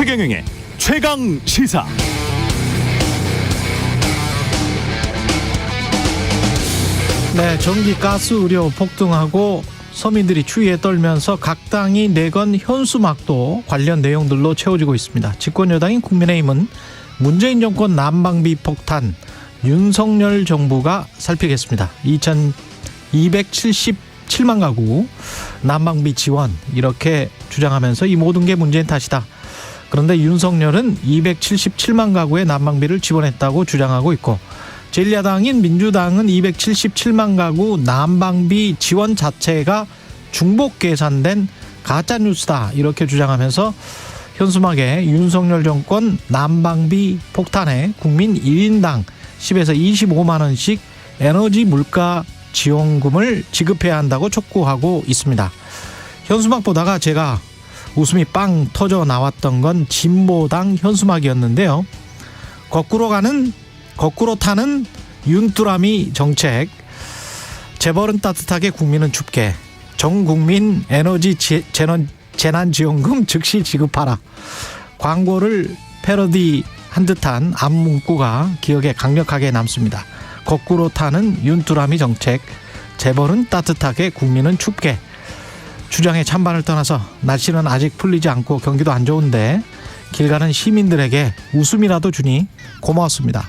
최경영의 최강 시사. 네, 전기 가스 의료 폭등하고 서민들이 추위에 떨면서 각 당이 내건 현수막도 관련 내용들로 채워지고 있습니다. 집권여당인 국민의힘은 문재인 정권 난방비 폭탄, 윤석열 정부가 살피겠습니다. 2,277만 가구 난방비 지원 이렇게 주장하면서 이 모든 게 문재인 탓이다. 그런데 윤석열은 277만 가구의 난방비를 지원했다고 주장하고 있고, 제1야당인 민주당은 277만 가구 난방비 지원 자체가 중복 계산된 가짜뉴스다 이렇게 주장하면서 현수막에 윤석열 정권 난방비 폭탄에 국민 1인당 10에서 25만 원씩 에너지 물가 지원금을 지급해야 한다고 촉구하고 있습니다. 현수막 보다가 제가 웃음이 빵 터져 나왔던 건 진보당 현수막이었는데요. 거꾸로 타는 윤뚜라미 정책, 재벌은 따뜻하게 국민은 춥게, 전국민 에너지 재난지원금 즉시 지급하라. 광고를 패러디한 듯한 앞문구가 기억에 강력하게 남습니다. 거꾸로 타는 윤뚜라미 정책, 재벌은 따뜻하게 국민은 춥게. 주장의 찬반을 떠나서 날씨는 아직 풀리지 않고 경기도 안 좋은데 길 가는 시민들에게 웃음이라도 주니 고마웠습니다.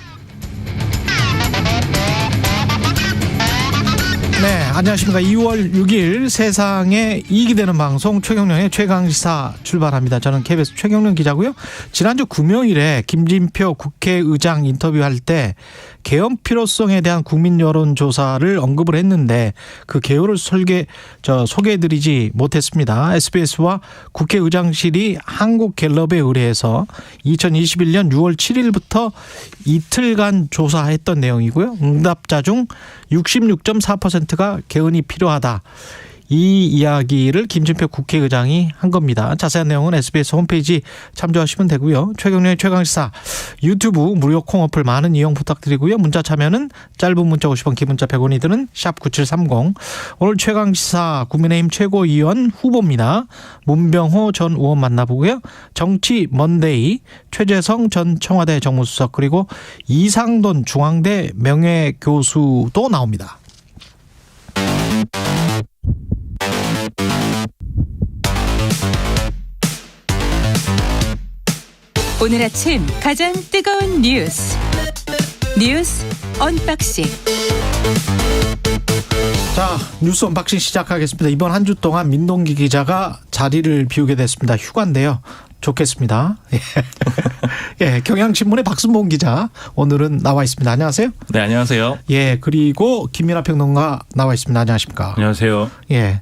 네, 안녕하십니까. 2월 6일 세상에 이익이 되는 방송 최경영의 최강시사 출발합니다. 저는 KBS 최경영 기자고요. 지난주 금요일에 김진표 국회의장 인터뷰할 때 개헌 필요성에 대한 국민 여론조사를 언급을 했는데 그 개요를 소개해드리지 못했습니다. SBS와 국회의장실이 한국갤럽에 의뢰해서 2021년 6월 7일부터 이틀간 조사했던 내용이고요. 응답자 중 66.4%가 개헌이 필요하다. 이 이야기를 김진표 국회의장이 한 겁니다. 자세한 내용은 SBS 홈페이지 참조하시면 되고요. 최경련의 최강시사 유튜브 무료 콩 어플 많은 이용 부탁드리고요. 문자 참여는 짧은 문자 50원, 긴 문자 100원이 드는 샵9730. 오늘 최강시사 국민의힘 최고위원 후보입니다. 문병호 전 의원 만나보고요. 정치 먼데이 최재성 전 청와대 정무수석 그리고 이상돈 중앙대 명예교수도 나옵니다. 오늘 아침 가장 뜨거운 뉴스 언박싱. 자, 뉴스 언박싱 시작하겠습니다. 이번 한 주 동안 민동기 기자가 자리를 비우게 됐습니다. 휴가인데요. 좋겠습니다. 예, 경향신문의 박순봉 기자 오늘은 나와 있습니다. 안녕하세요. 네, 안녕하세요. 예, 그리고 김민하 평론가 나와 있습니다. 안녕하십니까. 안녕하세요. 예,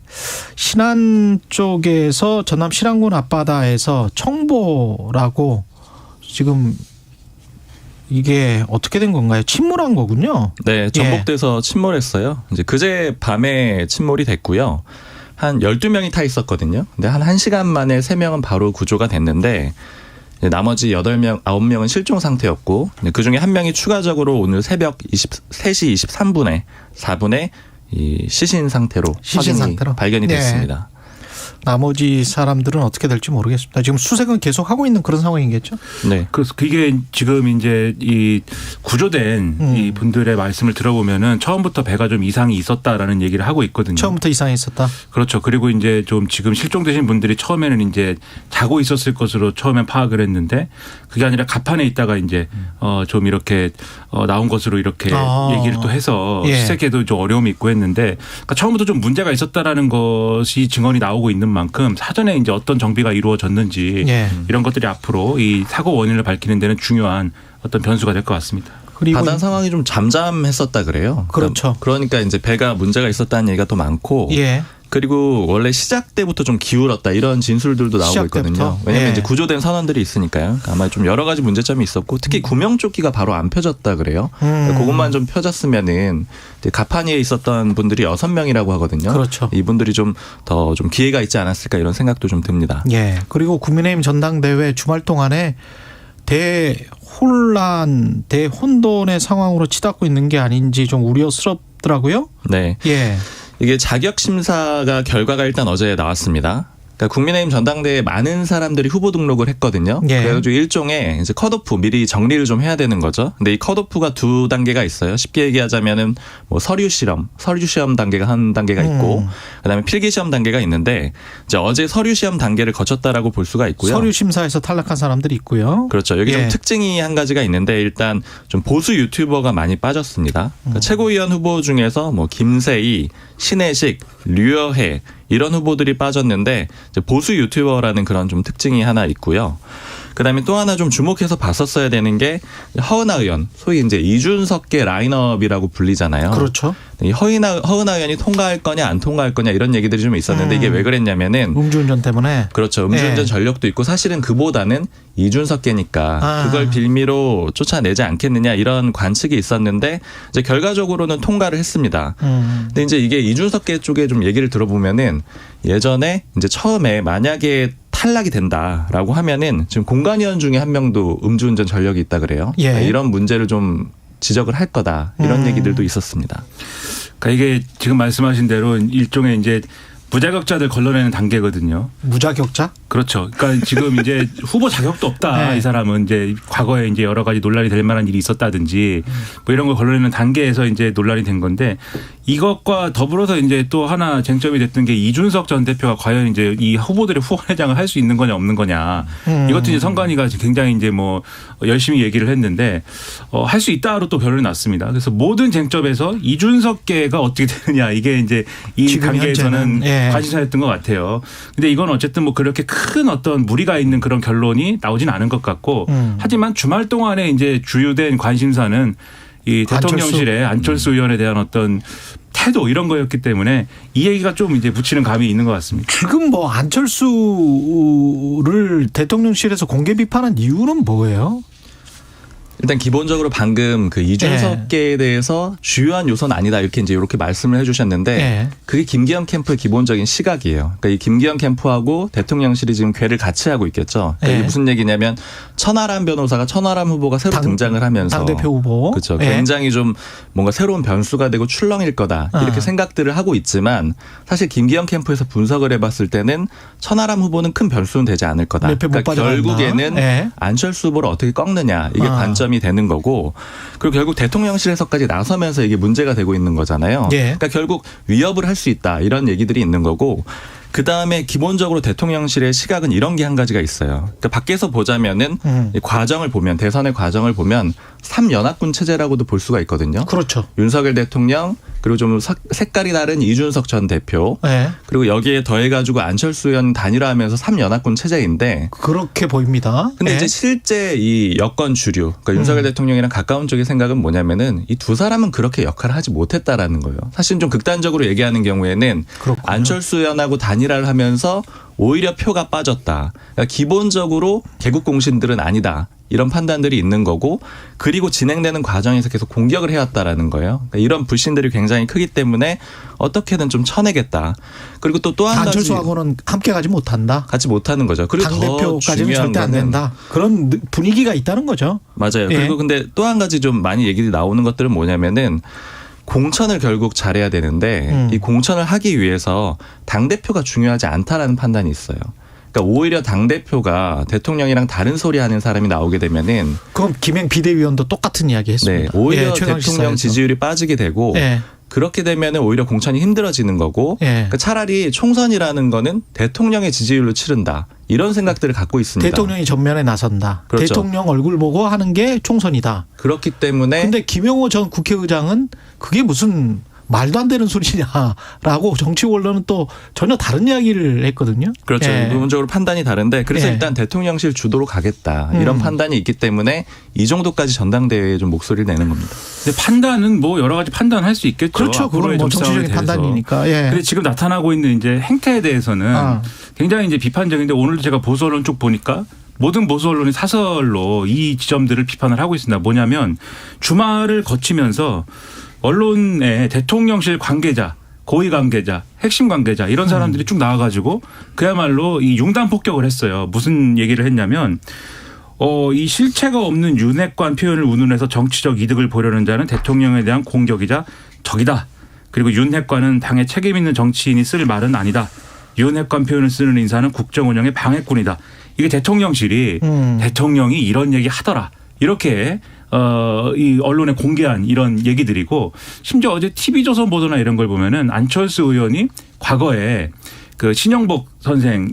신안 쪽에서 전남 신안군 앞바다에서 청보라고 지금 이게 어떻게 된 건가요? 침몰한 거군요. 네, 전복돼서 침몰했어요. 이제 그제 밤에 침몰이 됐고요. 한 12명이 타 있었거든요. 근데 한 1시간 만에 3명은 바로 구조가 됐는데 나머지 8명, 9명은 실종 상태였고 그중에 1명이 추가적으로 오늘 새벽 3시 23분에 4분에 이 시신 상태로 발견이 됐습니다. 나머지 사람들은 어떻게 될지 모르겠습니다. 지금 수색은 계속 하고 있는 그런 상황이겠죠? 네. 그래서 그게 지금 이제 이 구조된 이 분들의 말씀을 들어보면은 처음부터 배가 좀 이상이 있었다라는 얘기를 하고 있거든요. 처음부터 이상이 있었다. 그렇죠. 그리고 이제 좀 지금 실종되신 분들이 처음에는 이제 자고 있었을 것으로 처음엔 파악을 했는데 그게 아니라 갑판에 있다가 이제 좀 이렇게 나온 것으로 이렇게 얘기를 또 해서 수색에도 좀 어려움이 있고 했는데 그러니까 처음부터 좀 문제가 있었다라는 것이 증언이 나오고 있는 만큼 사전에 이제 어떤 정비가 이루어졌는지 이런 것들이 앞으로 이 사고 원인을 밝히는 데는 중요한 어떤 변수가 될 것 같습니다. 그리고 바다 상황이 좀 잠잠했었다 그래요. 그렇죠. 그러니까 이제 배가 문제가 있었다는 얘기가 더 많고. 그리고 원래 시작 때부터 좀 기울었다 이런 진술들도 나오고 있거든요. 왜냐하면 이제 구조된 선원들이 있으니까요. 아마 좀 여러 가지 문제점이 있었고 특히 구명조끼가 바로 안 펴졌다 그래요. 그것만 좀 펴졌으면은 갑판 위에 있었던 분들이 6명이라고 하거든요. 그렇죠. 이분들이 좀 더 좀 기회가 있지 않았을까 이런 생각도 좀 듭니다. 예. 그리고 국민의힘 전당대회 주말 동안에 대혼돈의 상황으로 치닫고 있는 게 아닌지 좀 우려스럽더라고요. 네. 예. 이게 자격 심사가 결과가 일단 어제 나왔습니다. 그러니까 국민의힘 전당대회에 많은 사람들이 후보 등록을 했거든요. 예. 그래가지고 일종의 이제 컷오프 미리 정리를 좀 해야 되는 거죠. 근데 이 컷오프가 두 단계가 있어요. 쉽게 얘기하자면은 뭐 서류 시험 단계가 한 단계가 있고, 그다음에 필기 시험 단계가 있는데 이제 어제 서류 시험 단계를 거쳤다라고 볼 수가 있고요. 서류 심사에서 탈락한 사람들이 있고요. 그렇죠. 여기 예. 좀 특징이 한 가지가 있는데 일단 좀 보수 유튜버가 많이 빠졌습니다. 그러니까 최고위원 후보 중에서 뭐 김세희, 신혜식, 류여해 이런 후보들이 빠졌는데 이제 보수 유튜버라는 그런 좀 특징이 하나 있고요. 그다음에 또 하나 좀 주목해서 봤었어야 되는 게 허은하 의원, 소위 이제 이준석계 라인업이라고 불리잖아요. 그렇죠. 이 허은하 의원이 통과할 거냐 안 통과할 거냐 이런 얘기들이 좀 있었는데 이게 왜 그랬냐면은 음주운전 때문에. 그렇죠. 음주운전 네. 전력도 있고 사실은 그보다는 이준석계니까 그걸 빌미로 쫓아내지 않겠느냐 이런 관측이 있었는데 이제 결과적으로는 통과를 했습니다. 근데 이제 이게 이준석계 쪽에 좀 얘기를 들어보면은 예전에 이제 처음에 만약에 탈락이 된다라고 하면은 지금 공관위원 중에 한 명도 음주운전 전력이 있다 그래요. 예. 그러니까 이런 문제를 좀 지적을 할 거다 이런 얘기들도 있었습니다. 그러니까 이게 지금 말씀하신 대로 일종의 이제 부자격자들 걸러내는 단계거든요. 무자격자? 그렇죠. 그러니까 지금 이제 후보 자격도 없다. 네. 이 사람은 이제 과거에 이제 여러 가지 논란이 될 만한 일이 있었다든지 뭐 이런 걸 걸러내는 단계에서 이제 논란이 된 건데 이것과 더불어서 이제 또 하나 쟁점이 됐던 게 이준석 전 대표가 과연 이제 이 후보들의 후원회장을 할 수 있는 거냐 없는 거냐. 이것도 이제 선관위가 굉장히 이제 뭐 열심히 얘기를 했는데 할 수 있다로 또 결론이 났습니다. 그래서 모든 쟁점에서 이준석계가 어떻게 되느냐 이게 이제 이 지금 단계에서는 현재는, 예. 관심사였던 것 같아요. 근데 이건 어쨌든 뭐 그렇게 큰 어떤 무리가 있는 그런 결론이 나오진 않은 것 같고 하지만 주말 동안에 이제 주요된 관심사는 이 대통령실의 안철수 의원에 대한 어떤 태도 이런 거였기 때문에 이 얘기가 좀 이제 붙이는 감이 있는 것 같습니다. 지금 뭐 안철수를 대통령실에서 공개 비판한 이유는 뭐예요? 일단 기본적으로 방금 그 이준석계에 대해서 주요한 요소는 아니다 이렇게 말씀을 해주셨는데 예. 그게 김기현 캠프의 기본적인 시각이에요. 그러니까 이 김기현 캠프하고 대통령실이 지금 궤를 같이 하고 있겠죠. 그러니까 예. 이게 무슨 얘기냐면 천하람 변호사가 천하람 후보가 새로 등장을 하면서 당대표 후보. 그렇죠. 예. 굉장히 좀 뭔가 새로운 변수가 되고 출렁일 거다 이렇게 생각들을 하고 있지만 사실 김기현 캠프에서 분석을 해봤을 때는 천하람 후보는 큰 변수는 되지 않을 거다. 몇 표 못 빠져간다. 결국에는 예. 안철수 후보를 어떻게 꺾느냐 이게 관점이 되는 거고 그리고 결국 대통령실에서까지 나서면서 이게 문제가 되고 있는 거잖아요. 예. 그러니까 결국 위협을 할 수 있다 이런 얘기들이 있는 거고 그다음에 기본적으로 대통령실의 시각은 이런 게 한 가지가 있어요. 그러니까 밖에서 보자면은 이 과정을 보면 대선의 과정을 보면 3연합군 체제라고도 볼 수가 있거든요. 그렇죠. 윤석열 대통령 그리고 좀 색깔이 다른 이준석 전 대표 네. 그리고 여기에 더해가지고 안철수 의원 단일화하면서 3연합군 체제인데 그렇게 보입니다. 근데 네. 이제 실제 이 여권 주류 그러니까 윤석열 대통령이랑 가까운 쪽의 생각은 뭐냐면은 이 두 사람은 그렇게 역할을 하지 못했다라는 거예요. 사실 좀 극단적으로 얘기하는 경우에는 그렇군요. 안철수 의원하고 단일화를 하면서 오히려 표가 빠졌다. 그러니까 기본적으로 개국 공신들은 아니다. 이런 판단들이 있는 거고 그리고 진행되는 과정에서 계속 공격을 해왔다라는 거예요. 그러니까 이런 불신들이 굉장히 크기 때문에 어떻게든 좀 쳐내겠다. 그리고 또 한 가지 안철수하고는 함께 가지 못한다. 같이 못하는 거죠. 그리고 더 당대표까지는 중요한 절대 안 거는 된다. 그런 분위기가 있다는 거죠. 맞아요. 예. 그리고 근데 또 한 가지 좀 많이 얘기들이 나오는 것들은 뭐냐면은 공천을 결국 잘해야 되는데 이 공천을 하기 위해서 당대표가 중요하지 않다라는 판단이 있어요. 그러니까 오히려 당대표가 대통령이랑 다른 소리 하는 사람이 나오게 되면은 그럼 김행 비대위원도 똑같은 이야기 했습니다. 네, 오히려 예, 최강 대통령 시사에서. 지지율이 빠지게 되고 예. 그렇게 되면은 오히려 공천이 힘들어지는 거고 예. 그러니까 차라리 총선이라는 거는 대통령의 지지율로 치른다. 이런 생각들을 갖고 있습니다. 대통령이 전면에 나선다. 그렇죠. 대통령 얼굴 보고 하는 게 총선이다. 그렇기 때문에 근데 김영호 전 국회의장은 그게 무슨 말도 안 되는 소리냐라고 정치 원로는 또 전혀 다른 이야기를 했거든요. 그렇죠. 예. 부분적으로 판단이 다른데 그래서 예. 일단 대통령실 주도로 가겠다. 이런 판단이 있기 때문에 이 정도까지 전당대회에 좀 목소리를 내는 겁니다. 근데 판단은 뭐 여러 가지 판단할 수 있겠죠. 그렇죠. 그건 앞으로의 뭐 좀 정치적인 싸움에 대해서. 판단이니까. 예. 근데 지금 나타나고 있는 이제 행태에 대해서는 굉장히 이제 비판적인데 오늘 제가 보수 언론 쪽 보니까 모든 보수 언론이 사설로 이 지점들을 비판을 하고 있습니다. 뭐냐면 주말을 거치면서 언론의 대통령실 관계자, 고위 관계자, 핵심 관계자 이런 사람들이 쭉 나와가지고 그야말로 이 융단 폭격을 했어요. 무슨 얘기를 했냐면 이 실체가 없는 윤핵관 표현을 운운해서 정치적 이득을 보려는 자는 대통령에 대한 공격이자 적이다. 그리고 윤핵관은 당에 책임 있는 정치인이 쓸 말은 아니다. 윤핵관 표현을 쓰는 인사는 국정 운영의 방해꾼이다. 이게 대통령실이 대통령이 이런 얘기 하더라. 이렇게 이 언론에 공개한 이런 얘기들이고 심지어 어제 TV조선 보도나 이런 걸 보면은 안철수 의원이 과거에 그 신영복 선생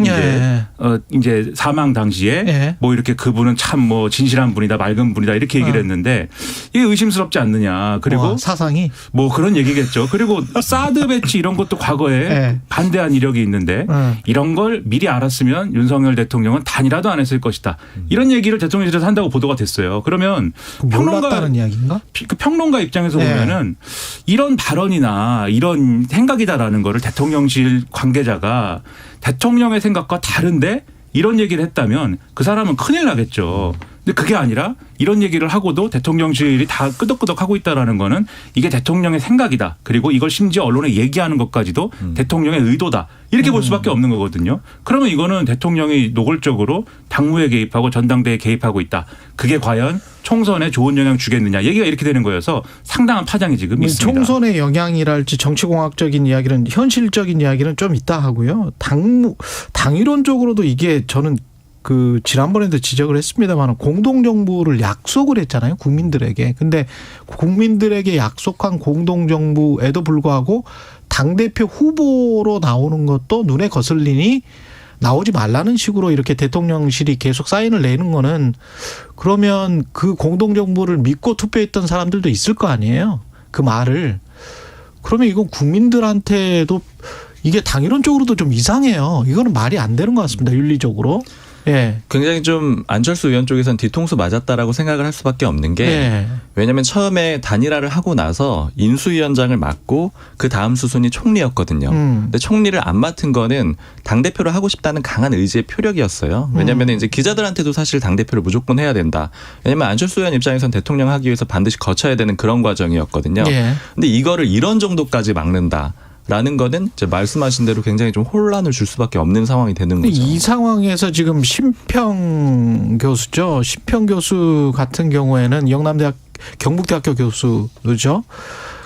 이제 사망 당시에 뭐 이렇게 그분은 참 뭐 진실한 분이다 맑은 분이다 이렇게 얘기를 했는데 이게 의심스럽지 않느냐. 그리고 사상이 뭐 그런 얘기겠죠. 그리고 사드 배치 이런 것도 과거에 반대한 이력이 있는데 이런 걸 미리 알았으면 윤석열 대통령은 단이라도 안 했을 것이다. 이런 얘기를 대통령실에서 한다고 보도가 됐어요. 그러면 몰랐다는 이야기인가? 그 평론가 입장에서 보면은 이런 발언이나 이런 생각이다라는 거를 대통령실 관계자가 대통령의 생각과 다른데 이런 얘기를 했다면 그 사람은 큰일 나겠죠. 근데 그게 아니라 이런 얘기를 하고도 대통령실이 다 끄덕끄덕 하고 있다라는 거는 이게 대통령의 생각이다. 그리고 이걸 심지어 언론에 얘기하는 것까지도 대통령의 의도다. 이렇게 볼 수밖에 없는 거거든요. 그러면 이거는 대통령이 노골적으로 당무에 개입하고 전당대회에 개입하고 있다. 그게 과연 총선에 좋은 영향 주겠느냐. 얘기가 이렇게 되는 거여서 상당한 파장이 지금 있습니다. 총선의 영향이랄지 정치공학적인 이야기는 현실적인 이야기는 좀 있다 하고요. 당이론적으로도 이게 저는 그 지난번에도 지적을 했습니다만 공동정부를 약속을 했잖아요. 국민들에게. 근데 국민들에게 약속한 공동정부에도 불구하고 당대표 후보로 나오는 것도 눈에 거슬리니 나오지 말라는 식으로 이렇게 대통령실이 계속 사인을 내는 거는 그러면 그 공동정부를 믿고 투표했던 사람들도 있을 거 아니에요. 그 말을. 그러면 이건 국민들한테도 이게 당이론적으로도 좀 이상해요. 이거는 말이 안 되는 것 같습니다. 윤리적으로. 예. 굉장히 좀 안철수 의원 쪽에서는 뒤통수 맞았다라고 생각을 할 수밖에 없는 게 왜냐하면 처음에 단일화를 하고 나서 인수위원장을 맡고 그 다음 수순이 총리였거든요. 근데 총리를 안 맡은 거는 당대표를 하고 싶다는 강한 의지의 표력이었어요. 왜냐하면 이제 기자들한테도 사실 당대표를 무조건 해야 된다. 왜냐하면 안철수 의원 입장에서는 대통령 하기 위해서 반드시 거쳐야 되는 그런 과정이었거든요. 근데 이거를 이런 정도까지 막는다. 라는 거는 이제 말씀하신 대로 굉장히 좀 혼란을 줄 수밖에 없는 상황이 되는 거죠. 이 상황에서 지금 심평 교수죠. 심평 교수 같은 경우에는 영남대학 경북대학교 교수죠.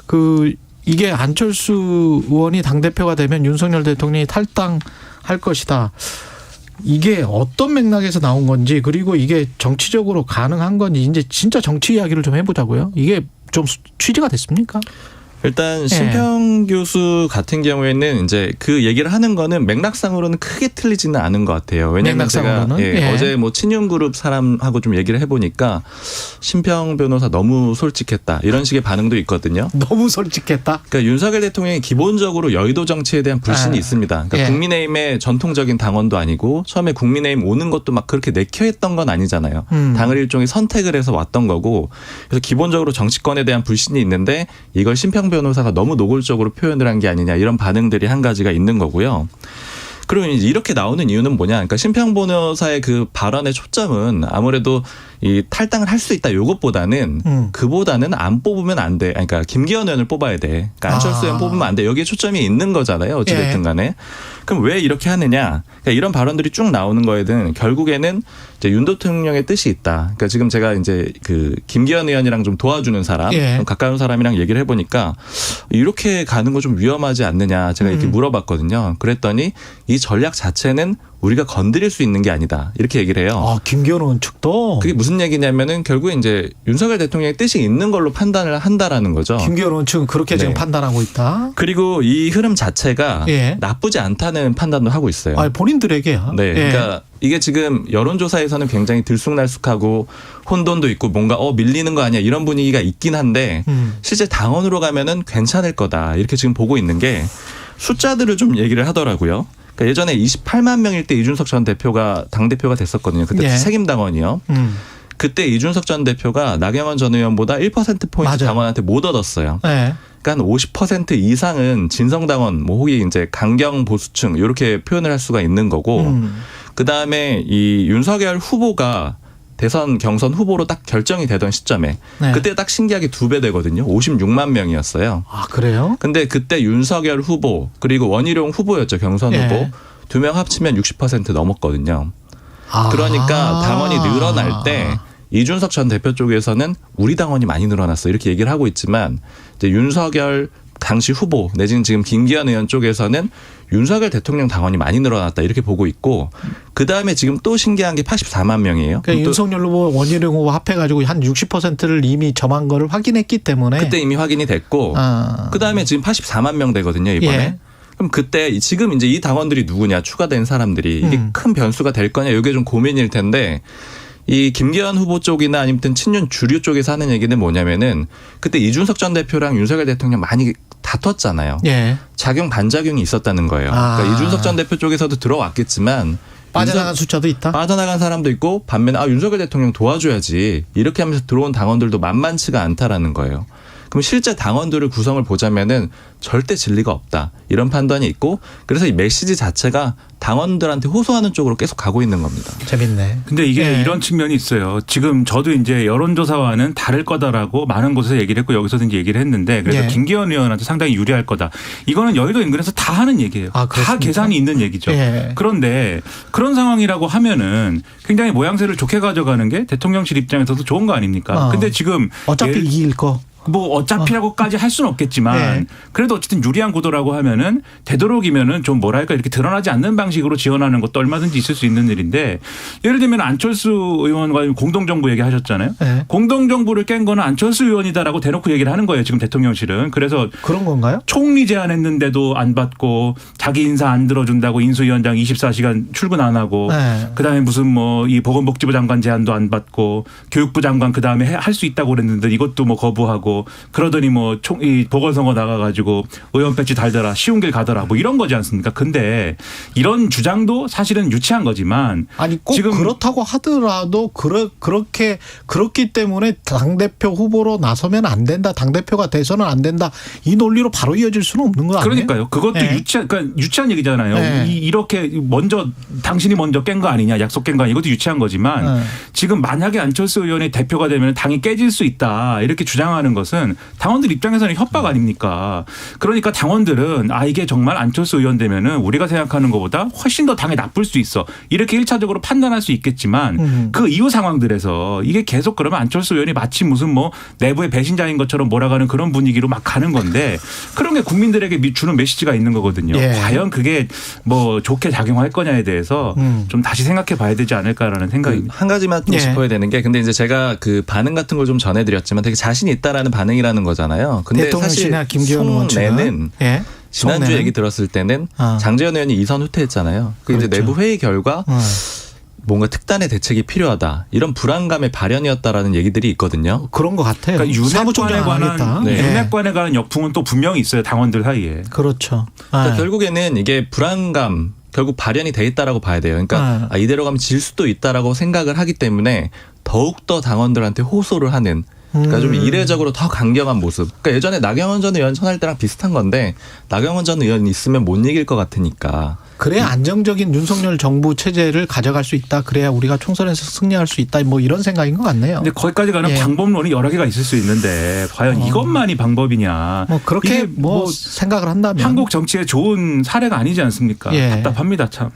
그 이게 안철수 의원이 당대표가 되면 윤석열 대통령이 탈당할 것이다. 이게 어떤 맥락에서 나온 건지 그리고 이게 정치적으로 가능한 건지 이제 진짜 정치 이야기를 좀 해보자고요. 이게 좀 취지가 됐습니까? 일단 심평 교수 같은 경우에는 이제 그 얘기를 하는 거는 맥락상으로는 크게 틀리지는 않은 것 같아요. 왜냐하면 제가 어제 뭐 친윤그룹 사람하고 좀 얘기를 해보니까 심평 변호사 너무 솔직했다 이런 식의 반응도 있거든요. 너무 솔직했다. 그러니까 윤석열 대통령이 기본적으로 여의도 정치에 대한 불신이 있습니다. 그러니까 국민의힘의 전통적인 당원도 아니고 처음에 국민의힘 오는 것도 막 그렇게 내켜했던 건 아니잖아요. 당을 일종의 선택을 해서 왔던 거고 그래서 기본적으로 정치권에 대한 불신이 있는데 이걸 심평 변호사가 너무 노골적으로 표현을 한 게 아니냐 이런 반응들이 한 가지가 있는 거고요. 그리고 이제 이렇게 나오는 이유는 뭐냐? 그러니까 심평 변호사의 그 발언의 초점은 아무래도 이 탈당을 할 수 있다 요것보다는 그보다는 안 뽑으면 안 돼. 그러니까 김기현 의원을 뽑아야 돼. 그러니까 안철수 의원 뽑으면 안 돼. 여기에 초점이 있는 거잖아요. 어찌됐든 간에. 그럼 왜 이렇게 하느냐? 그러니까 이런 발언들이 쭉 나오는 거에는 결국에는 이제 윤 대통령의 뜻이 있다. 그러니까 지금 제가 이제 그 김기현 의원이랑 좀 도와주는 사람, 가까운 사람이랑 얘기를 해보니까 이렇게 가는 거 좀 위험하지 않느냐. 제가 이렇게 물어봤거든요. 그랬더니 이 전략 자체는 우리가 건드릴 수 있는 게 아니다. 이렇게 얘기를 해요. 아, 김기현 의원 측도? 그게 무슨 얘기냐면은 결국에 이제 윤석열 대통령의 뜻이 있는 걸로 판단을 한다라는 거죠. 김기현 의원 측은 그렇게 지금 판단하고 있다. 그리고 이 흐름 자체가 나쁘지 않다는 판단도 하고 있어요. 아, 본인들에게요? 네. 그러니까 이게 지금 여론조사에서는 굉장히 들쑥날쑥하고 혼돈도 있고 뭔가 밀리는 거 아니야 이런 분위기가 있긴 한데 실제 당원으로 가면은 괜찮을 거다. 이렇게 지금 보고 있는 게 숫자들을 좀 얘기를 하더라고요. 그러니까 예전에 28만 명일 때 이준석 전 대표가 당대표가 됐었거든요. 그때 책임당원이요. 그때 이준석 전 대표가 나경원 전 의원보다 1%포인트 당원한테 못 얻었어요. 그러니까 한 50% 이상은 진성당원, 뭐 혹이 이제 강경 보수층 이렇게 표현을 할 수가 있는 거고 그다음에 이 윤석열 후보가 대선 경선 후보로 딱 결정이 되던 시점에 그때 딱 신기하게 2배 되거든요. 56만 명이었어요. 아, 그래요? 근데 그때 윤석열 후보 그리고 원희룡 후보였죠. 경선 후보. 2명 합치면 60% 넘었거든요. 그러니까 당원이 늘어날 때 이준석 전 대표 쪽에서는 우리 당원이 많이 늘어났어 이렇게 얘기를 하고 있지만 이제 윤석열 당시 후보 내지는 지금 김기현 의원 쪽에서는 윤석열 대통령 당원이 많이 늘어났다 이렇게 보고 있고 그다음에 지금 또 신기한 게 84만 명이에요. 그러니까 윤석열 후보 원희룡 후보 합해가지고 한 60%를 이미 점한 거를 확인했기 때문에 그때 이미 확인이 됐고 그다음에 지금 84만 명 되거든요 이번에. 예. 그럼 그때 지금 이제 이 당원들이 누구냐 추가된 사람들이 이게 큰 변수가 될 거냐 이게 좀 고민일 텐데 이 김기현 후보 쪽이나 아니면 친윤 주류 쪽에서 하는 얘기는 뭐냐면은 그때 이준석 전 대표랑 윤석열 대통령 많이 다퉜잖아요. 예. 작용 반작용이 있었다는 거예요. 그러니까 이준석 전 대표 쪽에서도 들어왔겠지만 빠져나간 숫자도 있다. 빠져나간 사람도 있고 반면에 윤석열 대통령 도와줘야지 이렇게 하면서 들어온 당원들도 만만치가 않다라는 거예요. 그럼 실제 당원들을 구성을 보자면은 절대 진리가 없다. 이런 판단이 있고 그래서 이 메시지 자체가 당원들한테 호소하는 쪽으로 계속 가고 있는 겁니다. 재밌네. 근데 이게 예. 이런 측면이 있어요. 지금 저도 이제 여론조사와는 다를 거다라고 많은 곳에서 얘기를 했고 여기서도 이제 얘기를 했는데 그래서 예. 김기현 의원한테 상당히 유리할 거다. 이거는 여의도 인근에서 다 하는 얘기예요. 아, 다 그렇습니까? 계산이 있는 얘기죠. 예. 그런데 그런 상황이라고 하면은 굉장히 모양새를 좋게 가져가는 게 대통령실 입장에서도 좋은 거 아닙니까? 근데 지금 어차피 이길 거. 뭐 어차피라고까지 할 수는 없겠지만 네. 그래도 어쨌든 유리한 구도라고 하면은 되도록이면은 좀 뭐랄까 이렇게 드러나지 않는 방식으로 지원하는 것도 얼마든지 있을 수 있는 일인데 예를 들면 안철수 의원과 공동정부 얘기하셨잖아요. 네. 공동정부를 깬 거는 안철수 의원이다라고 대놓고 얘기를 하는 거예요. 지금 대통령실은. 그래서 그런 건가요? 총리 제안했는데도 안 받고 자기 인사 안 들어준다고 인수위원장 24시간 출근 안 하고 네. 그다음에 무슨 뭐 이 보건복지부 장관 제안도 안 받고 교육부 장관 그다음에 할 수 있다고 그랬는데 이것도 뭐 거부하고 그러더니 뭐 이 보궐선거 나가가지고 의원 배지 달더라 쉬운 길 가더라 뭐 이런 거지 않습니까? 근데 이런 주장도 사실은 유치한 거지만 아니 꼭 지금 그렇다고 하더라도 그렇기 때문에 당대표 후보로 나서면 안 된다. 당대표가 돼서는 안 된다. 이 논리로 바로 이어질 수는 없는 거 아니에요? 그러니까요. 그것도 네. 유치한 얘기잖아요. 네. 이렇게 먼저 당신이 먼저 깬 거 아니냐 약속 깬 거 아니냐 이것도 유치한 거지만 네. 지금 만약에 안철수 의원이 대표가 되면 당이 깨질 수 있다 이렇게 주장하는 것은 당원들 입장에서는 협박 아닙니까? 그러니까 당원들은 이게 정말 안철수 의원 되면은 우리가 생각하는 것보다 훨씬 더 당에 나쁠 수 있어. 이렇게 1차적으로 판단할 수 있겠지만 그 이후 상황들에서 이게 계속 그러면 안철수 의원이 마치 무슨 뭐 내부의 배신자인 것처럼 몰아가는 그런 분위기로 막 가는 건데 그런 게 국민들에게 주는 메시지가 있는 거거든요. 예. 과연 그게 뭐 좋게 작용할 거냐에 대해서 좀 다시 생각해 봐야 되지 않을까라는 생각입니다. 한 가지만 좀 예. 짚어야 되는 게 근데 이제 제가 그 반응 같은 걸 좀 전해드렸지만 되게 자신 있다라는 반응이라는 거잖아요. 근데 사실 대통령실이나 김기현 의원 속내는 예. 지난주 속내는? 얘기 들었을 때는 아. 장제원 의원이 이선 후퇴했잖아요. 그 이제 그렇죠. 내부 회의 결과 뭔가 특단의 대책이 필요하다. 이런 불안감의 발현이었다라는 얘기들이 있거든요. 그런 것 같아요. 그러니까 사무총장 안 하겠다. 네. 윤핵관에 관한 역풍은 또 분명히 있어요. 당원들 사이에. 그렇죠. 그러니까 아. 결국에는 이게 불안감 결국 발현이 돼 있다라고 봐야 돼요. 그러니까 이대로 가면 질 수도 있다라고 생각을 하기 때문에 더욱더 당원들한테 호소를 하는 그러니까 좀 이례적으로 더 강경한 모습. 그러니까 예전에 나경원 전 의원 천할 때랑 비슷한 건데 나경원 전 의원 있으면 못 이길 것 같으니까. 그래야 안정적인 윤석열 정부 체제를 가져갈 수 있다. 그래야 우리가 총선에서 승리할 수 있다. 뭐 이런 생각인 것 같네요. 근데 거기까지 가는 예. 방법론이 여러 개가 있을 수 있는데 과연 이것만이 방법이냐. 뭐 그렇게 이게 뭐 생각을 한다면 한국 정치의 좋은 사례가 아니지 않습니까? 예. 답답합니다 참.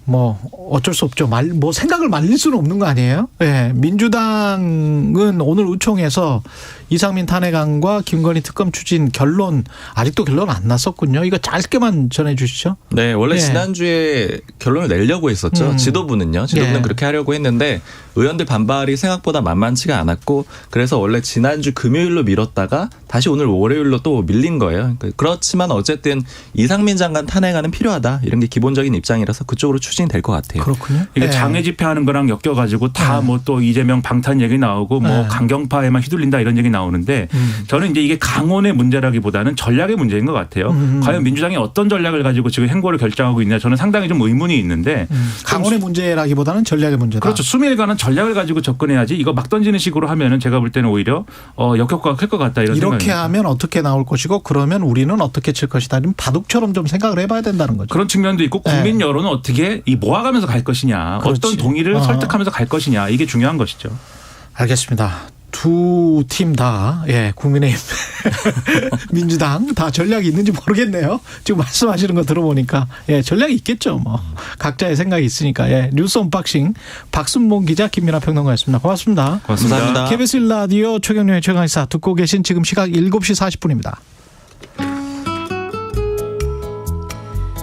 뭐 어쩔 수 없죠. 뭐 생각을 말릴 수는 없는 거 아니에요? 예. 민주당은 오늘 의총에서 이상민 탄핵안과 김건희 특검 추진 결론 아직도 결론 안 났었군요. 이거 짧게만 전해 주시죠. 네, 원래 예. 지난주에 결론을 내려고 했었죠. 지도부는 예. 그렇게 하려고 했는데 의원들 반발이 생각보다 만만치가 않았고 그래서 원래 지난주 금요일로 미뤘다가 다시 오늘 월요일로 또 밀린 거예요. 그렇지만 어쨌든 이상민 장관 탄핵안은 필요하다. 이런 게 기본적인 입장이라서 그쪽으로 추진될 것 같아요. 그렇군요. 이게 예. 장애 집회하는 거랑 엮여가지고 다 뭐 또 이재명 방탄 얘기 나오고 뭐 네. 강경파에만 휘둘린다 이런 얘기 나오는데 저는 이제 이게 강원의 문제라기보다는 전략의 문제인 것 같아요. 과연 민주당이 어떤 전략을 가지고 지금 행보를 결정하고 있냐 저는 상당히 좀 의문이 있는데 강원의 문제라기보다는 전략의 문제다. 그렇죠. 수밀관은 전략을 가지고 접근해야지 이거 막 던지는 식으로 하면은 제가 볼 때는 오히려 역효과가 클 것 같다 이런 이렇게 생각입니다. 하면 어떻게 나올 것이고 그러면 우리는 어떻게 칠 것이다. 좀 바둑처럼 좀 생각을 해봐야 된다는 거죠. 그런 측면도 있고 국민 네. 여론은 어떻게 모아가면서 갈 것이냐. 그렇지. 어떤 동의를 설득하면서 갈 것이냐. 이게 중요한 것이죠. 알겠습니다. 두 팀 다, 예, 국민의힘, 민주당 다 전략이 있는지 모르겠네요. 지금 말씀하시는 거 들어보니까, 예, 전략이 있겠죠. 뭐. 각자의 생각이 있으니까, 예. 뉴스 언박싱 박순봉 기자, 김민아 평론가였습니다. 고맙습니다. 감사합니다. KBS 1라디오 최경영의 최강시사 듣고 계신 지금 시각 7시 40분입니다.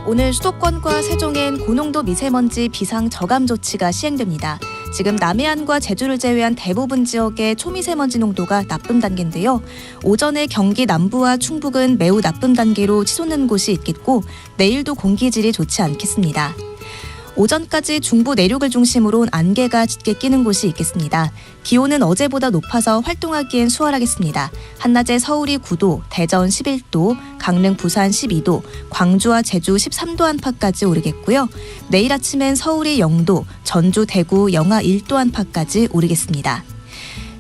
오늘 수도권과 세종엔 고농도 미세먼지 비상 저감 조치가 시행됩니다. 지금 남해안과 제주를 제외한 대부분 지역의 초미세먼지 농도가 나쁨 단계인데요. 오전에 경기 남부와 충북은 매우 나쁨 단계로 치솟는 곳이 있겠고 내일도 공기질이 좋지 않겠습니다. 오전까지 중부 내륙을 중심으로 안개가 짙게 끼는 곳이 있겠습니다. 기온은 어제보다 높아서 활동하기엔 수월하겠습니다. 한낮에 서울이 9도, 대전 11도, 강릉, 부산 12도, 광주와 제주 13도 안팎까지 오르겠고요. 내일 아침엔 서울이 0도, 전주, 대구 영하 1도 안팎까지 오르겠습니다.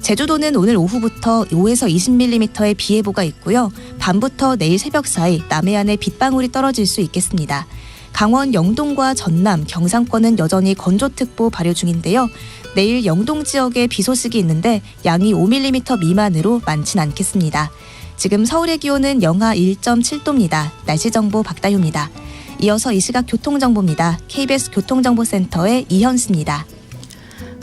제주도는 오늘 오후부터 5에서 20mm의 비 예보가 있고요. 밤부터 내일 새벽 사이 남해안에 빗방울이 떨어질 수 있겠습니다. 강원 영동과 전남, 경상권은 여전히 건조특보 발효 중인데요. 내일 영동 지역에 비 소식이 있는데 양이 5mm 미만으로 많진 않겠습니다. 지금 서울의 기온은 영하 1.7도입니다. 날씨 정보 박다효입니다. 이어서 이 시각 교통정보입니다. KBS 교통정보센터의 이현수입니다.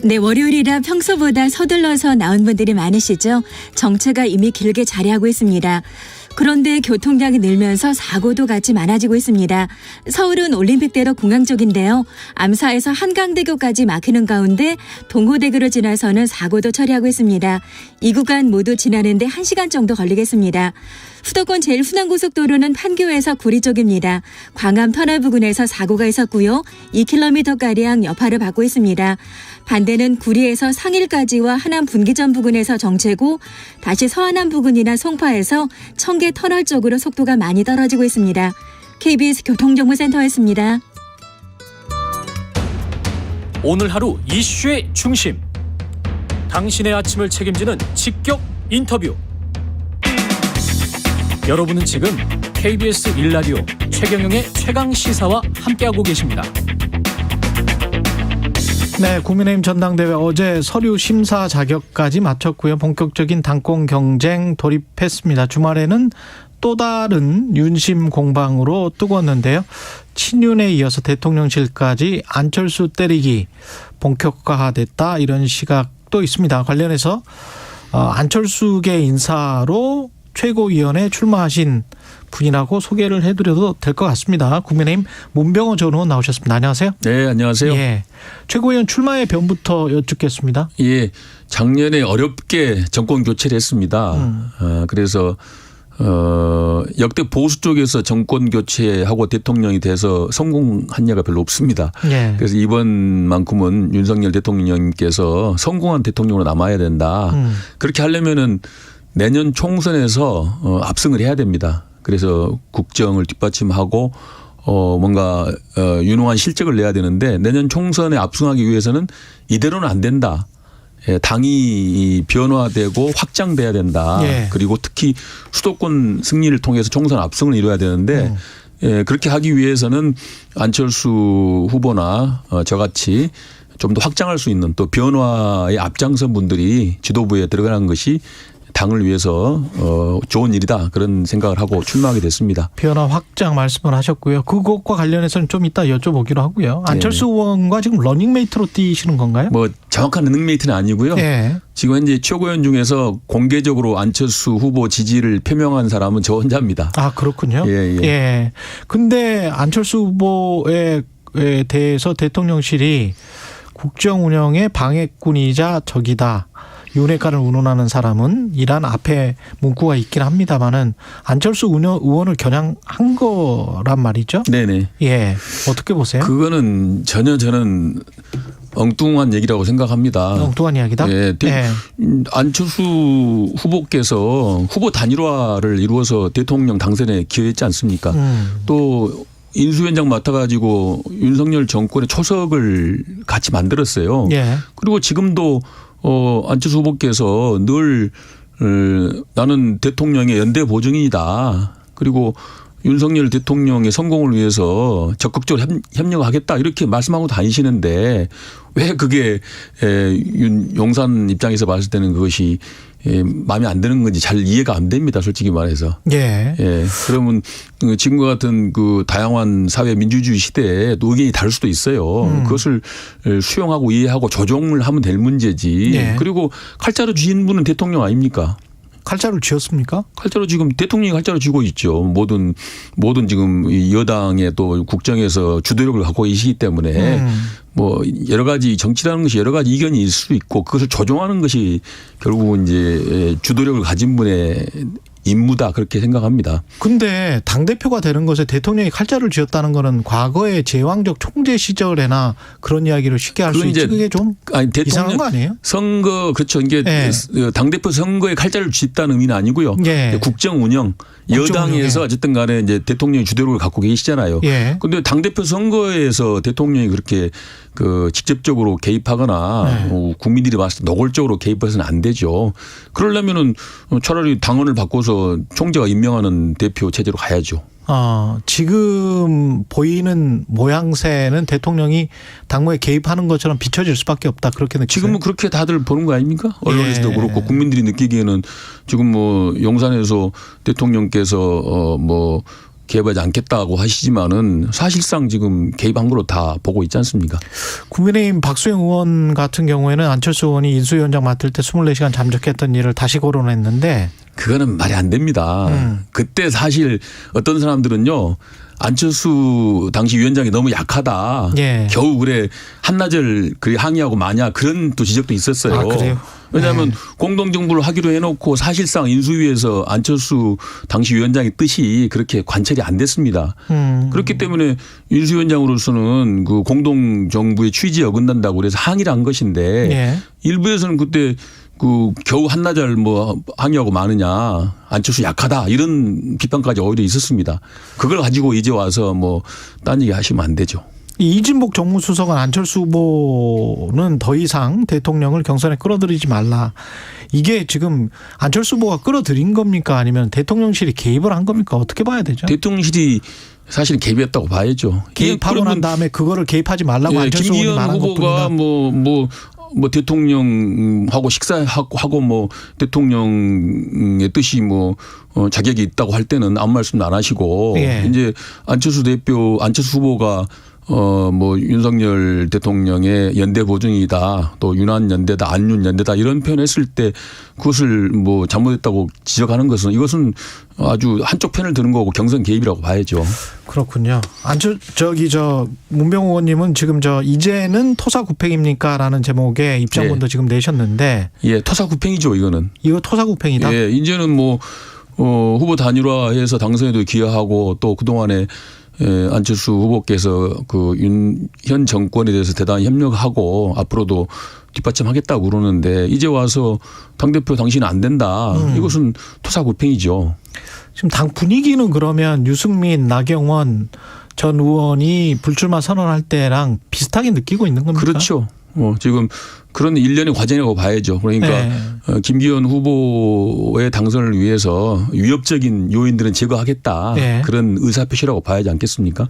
네, 월요일이라 평소보다 서둘러서 나온 분들이 많으시죠? 정체가 이미 길게 자리하고 있습니다. 그런데 교통량이 늘면서 사고도 같이 많아지고 있습니다. 서울은 올림픽대로 공항 쪽인데요. 암사에서 한강대교까지 막히는 가운데 동호대교를 지나서는 사고도 처리하고 있습니다. 이 구간 모두 지나는데 1시간 정도 걸리겠습니다. 수도권 제일 순환고속도로는 판교에서 구리 쪽입니다. 광암 터널 부근에서 사고가 있었고요. 2km가량 여파를 받고 있습니다. 반대는 구리에서 상일까지와 하남 분기점 부근에서 정체고 다시 서안암 부근이나 송파에서 청계 터널 쪽으로 속도가 많이 떨어지고 있습니다. KBS 교통정보센터였습니다. 오늘 하루 이슈의 중심. 당신의 아침을 책임지는 직격 인터뷰. 여러분은 지금 KBS 1라디오 최경영의 최강시사와 함께하고 계십니다. 네, 국민의힘 전당대회 어제 서류 심사 자격까지 마쳤고요. 본격적인 당권 경쟁 돌입했습니다. 주말에는 또 다른 윤심 공방으로 뜨거웠는데요. 친윤에 이어서 대통령실까지 안철수 때리기 본격화됐다, 이런 시각도 있습니다. 관련해서 안철수계 인사로 최고위원에 출마하신 분이라고 소개를 해드려도 될 것 같습니다. 국민의힘 문병호 전 의원 나오셨습니다. 안녕하세요. 네, 안녕하세요. 예, 최고위원 출마의 변부터 여쭙겠습니다. 예, 작년에 어렵게 정권 교체를 했습니다. 그래서 역대 보수 쪽에서 정권 교체하고 대통령이 돼서 성공한 예가 별로 없습니다. 예. 그래서 이번만큼은 윤석열 대통령님께서 성공한 대통령으로 남아야 된다. 그렇게 하려면은 내년 총선에서 압승을 해야 됩니다. 그래서 국정을 뒷받침하고 뭔가 유능한 실적을 내야 되는데 내년 총선에 압승하기 위해서는 이대로는 안 된다. 당이 변화되고 확장돼야 된다. 예. 그리고 특히 수도권 승리를 통해서 총선 압승을 이뤄야 되는데 그렇게 하기 위해서는 안철수 후보나 저같이 좀 더 확장할 수 있는 또 변화의 앞장선 분들이 지도부에 들어가는 것이 당을 위해서 좋은 일이다, 그런 생각을 하고 출마하게 됐습니다. 변화 확장 말씀을 하셨고요. 그것과 관련해서는 좀 이따 여쭤보기로 하고요. 안철수 의원과 지금 러닝메이트로 뛰시는 건가요? 뭐 정확한 러닝메이트는 아니고요. 예. 지금 현재 최고위원 중에서 공개적으로 안철수 후보 지지를 표명한 사람은 저 혼자입니다. 아, 그렇군요. 예, 예. 예. 근데 안철수 후보에 대해서 대통령실이 국정 운영의 방해꾼이자 적이다, 윤핵관을 운운하는 사람은 이란 앞에 문구가 있긴 합니다만은 안철수 의원을 겨냥한 거란 말이죠. 네네. 예, 어떻게 보세요? 그거는 전혀 저는 엉뚱한 얘기라고 생각합니다. 엉뚱한 이야기다. 예. 안철수 후보께서 후보 단일화를 이루어서 대통령 당선에 기여했지 않습니까? 또 인수위원장 맡아가지고 윤석열 정권의 초석을 같이 만들었어요. 예. 그리고 지금도 안철수 후보께서 늘 나는 대통령의 연대 보증인이다. 그리고 윤석열 대통령의 성공을 위해서 적극적으로 협력하겠다, 이렇게 말씀하고 다니시는데 왜 그게 용산 입장에서 봤을 때는 그것이 마음에 안 드는 건지 잘 이해가 안 됩니다, 솔직히 말해서. 예. 예. 그러면 지금과 같은 그 다양한 사회 민주주의 시대에 의견이 다를 수도 있어요. 그것을 수용하고 이해하고 조정을 하면 될 문제지. 예. 그리고 칼자루 쥐인 분은 대통령 아닙니까? 칼자루를 쥐었습니까? 칼자루 지금 대통령이 칼자루 쥐고 있죠. 모든 지금 이 여당의 또 국정에서 주도력을 갖고 계시기 때문에 뭐 여러 가지 정치라는 것이 여러 가지 이견이 있을 수 있고 그것을 조정하는 것이 결국은 이제 주도력을 가진 분의 임무다 그렇게 생각합니다. 근데 당대표가 되는 것에 대통령이 칼자루를 쥐었다는 거는 과거의 제왕적 총재 시절에나 그런 이야기를 쉽게 할 수 있지. 그게 좀 이상한 거 아니에요? 선거 그렇죠. 이게 네. 당대표 선거에 칼자루를 쥐었다는 의미는 아니고요. 네. 국정 운영 여당에서 어쨌든 간에 이제 대통령이 주도력을 갖고 계시잖아요. 그런데 네. 당대표 선거에서 대통령이 그렇게 그 직접적으로 개입하거나 네. 국민들이 봤을 때 노골적으로 개입해서는 안 되죠. 그러려면은 차라리 당원을 바꿔서 총재가 임명하는 대표 체제로 가야죠. 지금 보이는 모양새는 대통령이 당무에 개입하는 것처럼 비춰질 수밖에 없다. 그렇게 느끼세요? 지금은 그렇게 다들 보는 거 아닙니까? 언론에서도 그렇고 국민들이 느끼기에는 지금 뭐 용산에서 대통령께서 뭐 개입하지 않겠다고 하시지만은 사실상 지금 개입한 걸로 다 보고 있지 않습니까? 국민의힘 박수영 의원 같은 경우에는 안철수 의원이 인수위원장 맡을 때 24시간 잠적했던 일을 다시 거론했는데 그거는 말이 안 됩니다. 그때 사실 어떤 사람들은요. 안철수 당시 위원장이 너무 약하다. 예. 겨우 그래 한나절 그래 항의하고 마냐 그런 또 지적도 있었어요. 그래요? 왜냐하면 공동정부를 하기로 해놓고 사실상 인수위에서 안철수 당시 위원장의 뜻이 그렇게 관철이 안 됐습니다. 그렇기 때문에 인수위원장으로서는 그 공동정부의 취지에 어긋난다고 그래서 항의를 한 것인데 예. 일부에서는 그때 그 겨우 한나절 뭐 항의하고 마느냐 안철수 약하다 이런 비판까지 오히려 있었습니다. 그걸 가지고 이제 와서 뭐 딴 얘기 하시면 안 되죠. 이진복 정무수석은 안철수 후보는 더 이상 대통령을 경선에 끌어들이지 말라. 이게 지금 안철수 후보가 끌어들인 겁니까? 아니면 대통령실이 개입을 한 겁니까? 어떻게 봐야 되죠? 대통령실이 사실 개입했다고 봐야죠. 개입하고 난 다음에 그거를 개입하지 말라고 예, 안철수 후보가 말한 것뿐이다. 뭐 대통령하고 식사하고 뭐 대통령의 뜻이 뭐 자격이 있다고 할 때는 아무 말씀도 안 하시고 예. 이제 안철수 후보가 뭐 윤석열 대통령의 연대 보증이다 또 윤한 연대다 안윤 연대다 이런 표현했을 때 그것을 뭐 잘못했다고 지적하는 것은 이것은 아주 한쪽 편을 드는 거고 경선 개입이라고 봐야죠. 그렇군요. 문병호 의원님은 지금 이제는 토사구팽입니까라는 제목의 입장문도 지금 내셨는데. 예, 토사구팽이죠 이거는. 이거 토사구팽이다. 예, 이제는 뭐 후보 단일화해서 당선에도 기여하고 또 그동안에 안철수 후보께서 그 현 정권에 대해서 대단히 협력하고 앞으로도 뒷받침하겠다고 그러는데 이제 와서 당대표 당신은 안 된다. 이것은 토사구팽이죠. 지금 당 분위기는 그러면 유승민, 나경원 전 의원이 불출마 선언할 때랑 비슷하게 느끼고 있는 겁니까? 그렇죠. 지금 그런 일련의 과정이라고 봐야죠. 그러니까 네. 김기현 후보의 당선을 위해서 위협적인 요인들은 제거하겠다. 네. 그런 의사표시라고 봐야지 않겠습니까?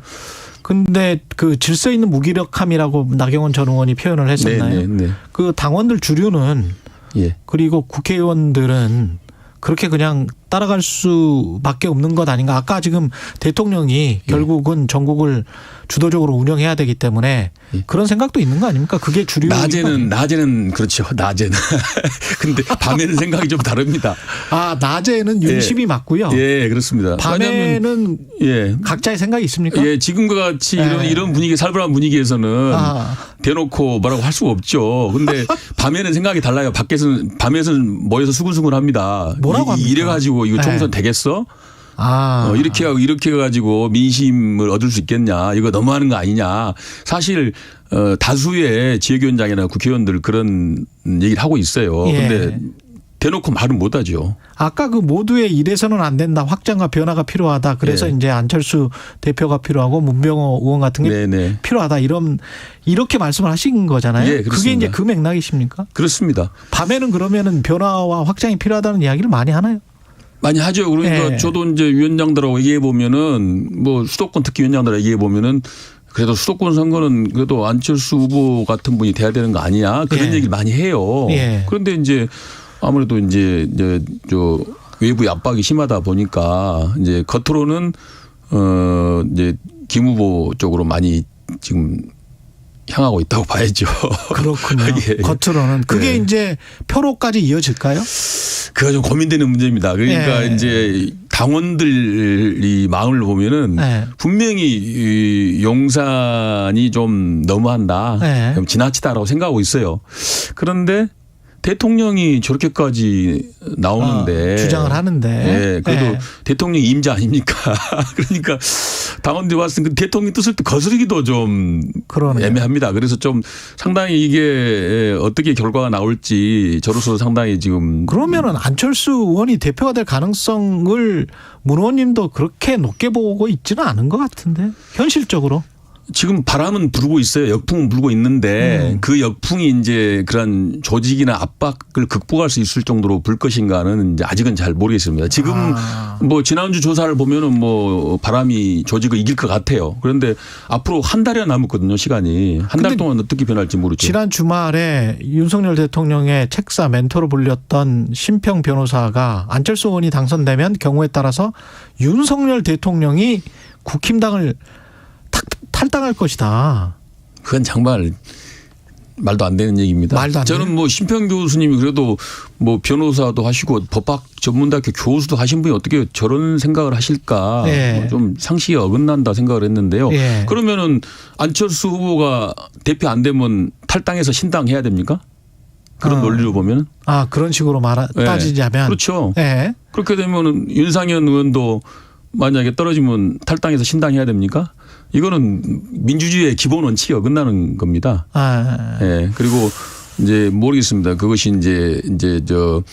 근데 그 질서 있는 무기력함이라고 나경원 전 의원이 표현을 했었나요? 네. 그 당원들 주류는 예. 그리고 국회의원들은 그렇게 그냥 따라갈 수밖에 없는 것 아닌가. 아까 지금 대통령이 결국은 전국을 주도적으로 운영해야 되기 때문에 그런 생각도 있는 거 아닙니까? 그게 주류. 낮에는 그렇죠. 낮에는. 근데 밤에는 생각이 좀 다릅니다. 낮에는 윤심이 맞고요. 예, 그렇습니다. 밤에는 각자의 생각이 있습니까? 예, 지금과 같이 이런 분위기, 살벌한 분위기에서는 대놓고 뭐라고 할 수가 없죠. 근데 밤에는 생각이 달라요. 밤에서는 모여서 수근수근합니다. 뭐라고 합니까? 이래가지고 이거 총선 되겠어? 이렇게 해가지고 민심을 얻을 수 있겠냐. 이거 너무하는 거 아니냐. 사실 다수의 지역위원장이나 국회의원들 그런 얘기를 하고 있어요. 그런데 대놓고 말은 못하죠. 아까 그 모두의 이래서는 안 된다. 확장과 변화가 필요하다. 그래서 이제 안철수 대표가 필요하고 문병호 의원 같은 게 필요하다. 이렇게 말씀을 하신 거잖아요. 예, 그게 이제 그 맥락이십니까? 그렇습니다. 밤에는 그러면은 변화와 확장이 필요하다는 이야기를 많이 하나요? 많이 하죠. 그러니까 저도 이제 위원장들하고 얘기해 보면은 뭐 수도권 특히 위원장들하고 얘기해 보면은 그래도 수도권 선거는 그래도 안철수 후보 같은 분이 돼야 되는 거 아니냐 그런 얘기를 많이 해요. 그런데 이제 아무래도 이제 외부의 압박이 심하다 보니까 이제 겉으로는 이제 김 후보 쪽으로 많이 지금 향하고 있다고 봐야죠. 그렇군요. 예. 겉으로는 그게 예. 이제 표로까지 이어질까요? 그가 좀 고민되는 문제입니다. 그러니까 예. 이제 당원들이 마음을 보면은 예. 분명히 이 용산이 좀 너무한다, 예. 좀 지나치다라고 생각하고 있어요. 그런데 대통령이 저렇게까지 나오는데 주장을 하는데 예, 그래도 예. 대통령 임자 아닙니까? 그러니까 당원들이 봤을 때 그 대통령 뜻을 거스르기도 좀 그러네요. 애매합니다. 그래서 좀 상당히 이게 어떻게 결과가 나올지 저로서 상당히 지금 그러면은 안철수 의원이 대표가 될 가능성을 문 의원님도 그렇게 높게 보고 있지는 않은 것 같은데 현실적으로. 지금 바람은 불고 있어요. 역풍은 불고 있는데 그 역풍이 이제 그런 조직이나 압박을 극복할 수 있을 정도로 불 것인가는 이제 아직은 잘 모르겠습니다. 지금 뭐 지난주 조사를 보면은 뭐 바람이 조직을 이길 것 같아요. 그런데 앞으로 한 달이나 남았거든요. 시간이. 한 달 동안 어떻게 변할지 모르죠. 지난 주말에 윤석열 대통령의 책사 멘토로 불렸던 심평 변호사가 안철수 의원이 당선되면 경우에 따라서 윤석열 대통령이 국힘당을 탈당할 것이다. 그건 정말 말도 안 되는 얘기입니다. 말도 안 저는 돼요? 뭐 심평 교수님이 그래도 뭐 변호사도 하시고 법학 전문대학교 교수도 하신 분이 어떻게 저런 생각을 하실까 예. 좀 상식에 어긋난다 생각을 했는데요. 예. 그러면은 안철수 후보가 대표 안 되면 탈당해서 신당해야 됩니까? 그런 논리로 보면은. 아, 그런 식으로 예. 따지자면. 그렇죠. 예. 그렇게 되면은 윤상현 의원도 만약에 떨어지면 탈당해서 신당해야 됩니까? 이거는 민주주의의 기본 원칙에 어긋나는 겁니다. 아, 예. 그리고 이제 모르겠습니다. 그것이 이제 저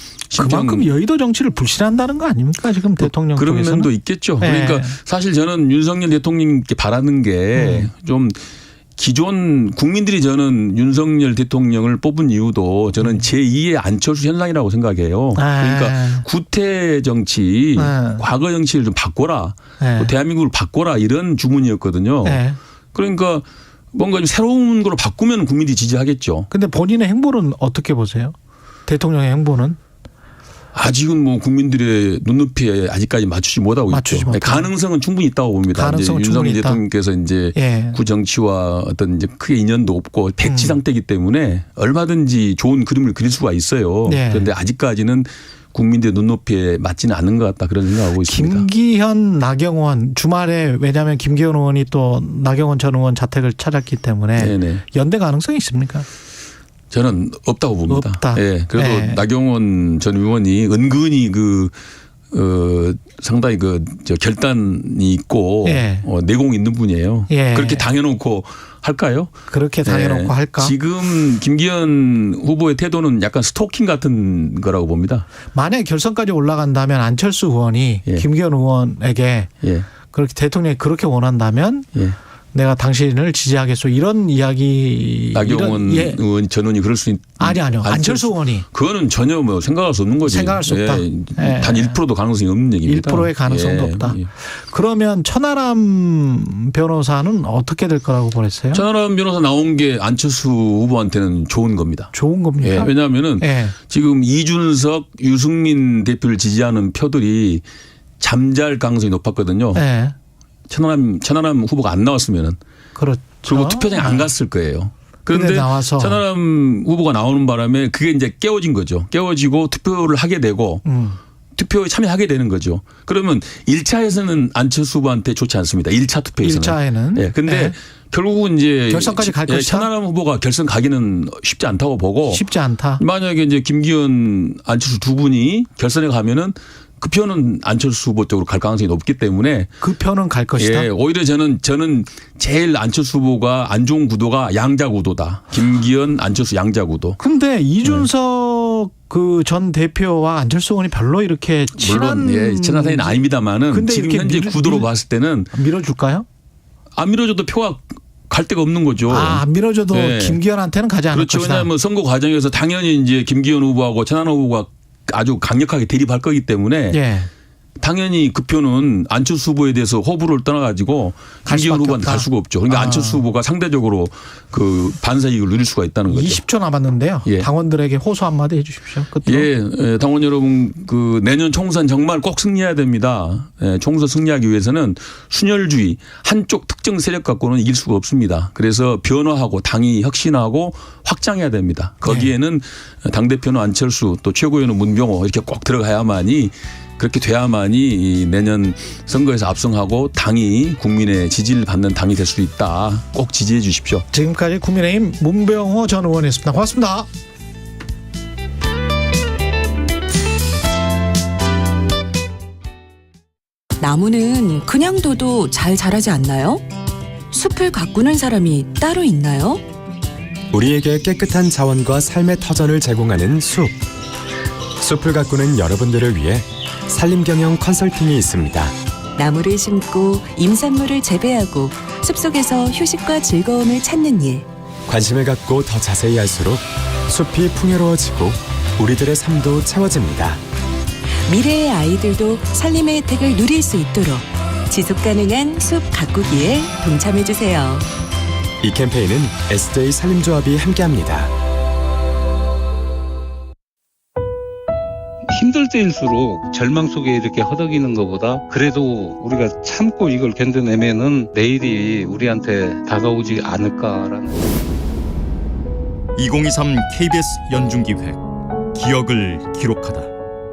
그만큼 여의도 정치를 불신한다는 거 아닙니까? 지금 대통령 그런 쪽에서는? 면도 있겠죠. 예. 그러니까 사실 저는 윤석열 대통령께 바라는 게 좀 기존 국민들이 저는 윤석열 대통령을 뽑은 이유도 저는 제2의 안철수 현상이라고 생각해요. 그러니까 구태 정치, 과거 정치를 좀 바꿔라. 예. 대한민국을 바꿔라 이런 주문이었거든요. 예. 그러니까 뭔가 좀 새로운 거로 바꾸면 국민들이 지지하겠죠. 근데 본인의 행보는 어떻게 보세요? 대통령의 행보는? 아직은 뭐 국민들의 눈높이에 아직까지 맞추지 못하고 있죠. 못하고. 가능성은 충분히 있다고 봅니다. 가능성은 이제 충분히 윤석열 있다. 대통령께서 이제 예. 구 정치와 어떤 이제 크게 인연도 없고 백지 상태이기 때문에 얼마든지 좋은 그림을 그릴 수가 있어요. 예. 그런데 아직까지는 국민들의 눈높이에 맞지는 않는 것 같다 그런 생각하고 있습니다. 김기현, 나경원 주말에 왜냐하면 김기현 의원이 또 나경원 전 의원 자택을 찾았기 때문에 네네. 연대 가능성이 있습니까? 저는 없다고 봅니다. 없다. 예. 그래도 예. 나경원 전 의원이 은근히 상당히 저 결단이 있고 예. 내공이 있는 분이에요. 예. 그렇게 당해놓고 할까요? 그렇게 당해놓고 예. 할까? 지금 김기현 후보의 태도는 약간 스토킹 같은 거라고 봅니다. 만약에 결선까지 올라간다면 안철수 의원이 예. 김기현 의원에게 예. 그렇게 대통령이 그렇게 원한다면 예. 내가 당신을 지지하겠소 이런 이야기. 나경원 예. 의원 전 의원이 그럴 수 있. 아니요. 안철수 의원이. 그거는 전혀 뭐 생각할 수 없는 거지. 생각할 수 없다. 예. 예. 단 1%도 가능성이 없는 얘기입니다. 1%의 가능성도 예. 없다. 예. 그러면 천하람 변호사는 어떻게 될 거라고 보냈어요? 천하람 변호사 나온 게 안철수 후보한테는 좋은 겁니다. 좋은 겁니까? 예. 왜냐하면은 예. 지금 이준석, 유승민 대표를 지지하는 표들이 잠잘 가능성이 높았거든요. 예. 천하람 후보가 안 나왔으면은 그렇죠. 그리고 투표장에 안 갔을 거예요. 근데 그런데 나와서. 천하람 후보가 나오는 바람에 그게 이제 깨워진 거죠. 깨워지고 투표를 하게 되고 투표에 참여하게 되는 거죠. 그러면 1차에서는 안철수 후보한테 좋지 않습니다. 1차 투표에서는. 1차에는. 예. 근데 예. 결국은 이제 결선까지 갈 것이다? 천하람 후보가 결선 가기는 쉽지 않다고 보고 쉽지 않다. 만약에 이제 김기현, 안철수 두 분이 결선에 가면은 그 표는 안철수 후보 쪽으로 갈 가능성이 높기 때문에 그 표는 갈 것이다. 예, 오히려 저는 제일 안철수 후보가 안 좋은 구도가 양자 구도다. 김기현, 안철수 양자 구도. 근데 이준석 그 전 대표와 안철수 의원이 별로 이렇게 친한 물론 친한 사이는 아닙니다만은 근데 지금 이렇게 현재 구도로 봤을 때는 밀어줄까요? 안 밀어줘도 표가 갈 데가 없는 거죠. 안 밀어줘도 예. 김기현한테는 가지 않을 그렇죠. 것이다. 왜냐하면 선거 과정에서 당연히 이제 김기현 후보하고 천하람 후보가 아주 강력하게 대립할 거기 때문에 예. 당연히 그 표는 안철수 후보에 대해서 호불호를 떠나가지고 김기현 후보한테 갈 수가 없죠. 그러니까 안철수 후보가 상대적으로 그 반사 이익을 누릴 수가 있다는 거죠. 20초 남았는데요. 예. 당원들에게 호소 한마디 해 주십시오. 예, 당원 여러분, 그 내년 총선 정말 꼭 승리해야 됩니다. 예, 총선 승리하기 위해서는 순혈주의 한쪽 특정 세력 갖고는 이길 수가 없습니다. 그래서 변화하고 당이 혁신하고 확장해야 됩니다. 거기에는 당대표는 안철수 또 최고위원은 문병호 이렇게 꼭 들어가야만이 그렇게 돼야만이 이 내년 선거에서 압승하고 당이 국민의 지지를 받는 당이 될 수 있다. 꼭 지지해 주십시오. 지금까지 국민의힘 문병호 전 의원이었습니다. 고맙습니다. 나무는 그냥 둬도 잘 자라지 않나요? 숲을 가꾸는 사람이 따로 있나요? 우리에게 깨끗한 자원과 삶의 터전을 제공하는 숲. 숲을 가꾸는 여러분들을 위해 산림경영 컨설팅이 있습니다. 나무를 심고 임산물을 재배하고 숲속에서 휴식과 즐거움을 찾는 일. 관심을 갖고 더 자세히 할수록 숲이 풍요로워지고 우리들의 삶도 채워집니다. 미래의 아이들도 산림의 혜택을 누릴 수 있도록 지속가능한 숲 가꾸기에 동참해주세요. 이 캠페인은 SJ 산림조합이 함께합니다. 힘들 때일수록 절망 속에 이렇게 허덕이는 것보다 그래도 우리가 참고 이걸 견뎌내면은 내일이 우리한테 다가오지 않을까라는 2023 KBS 연중기획 기억을 기록하다.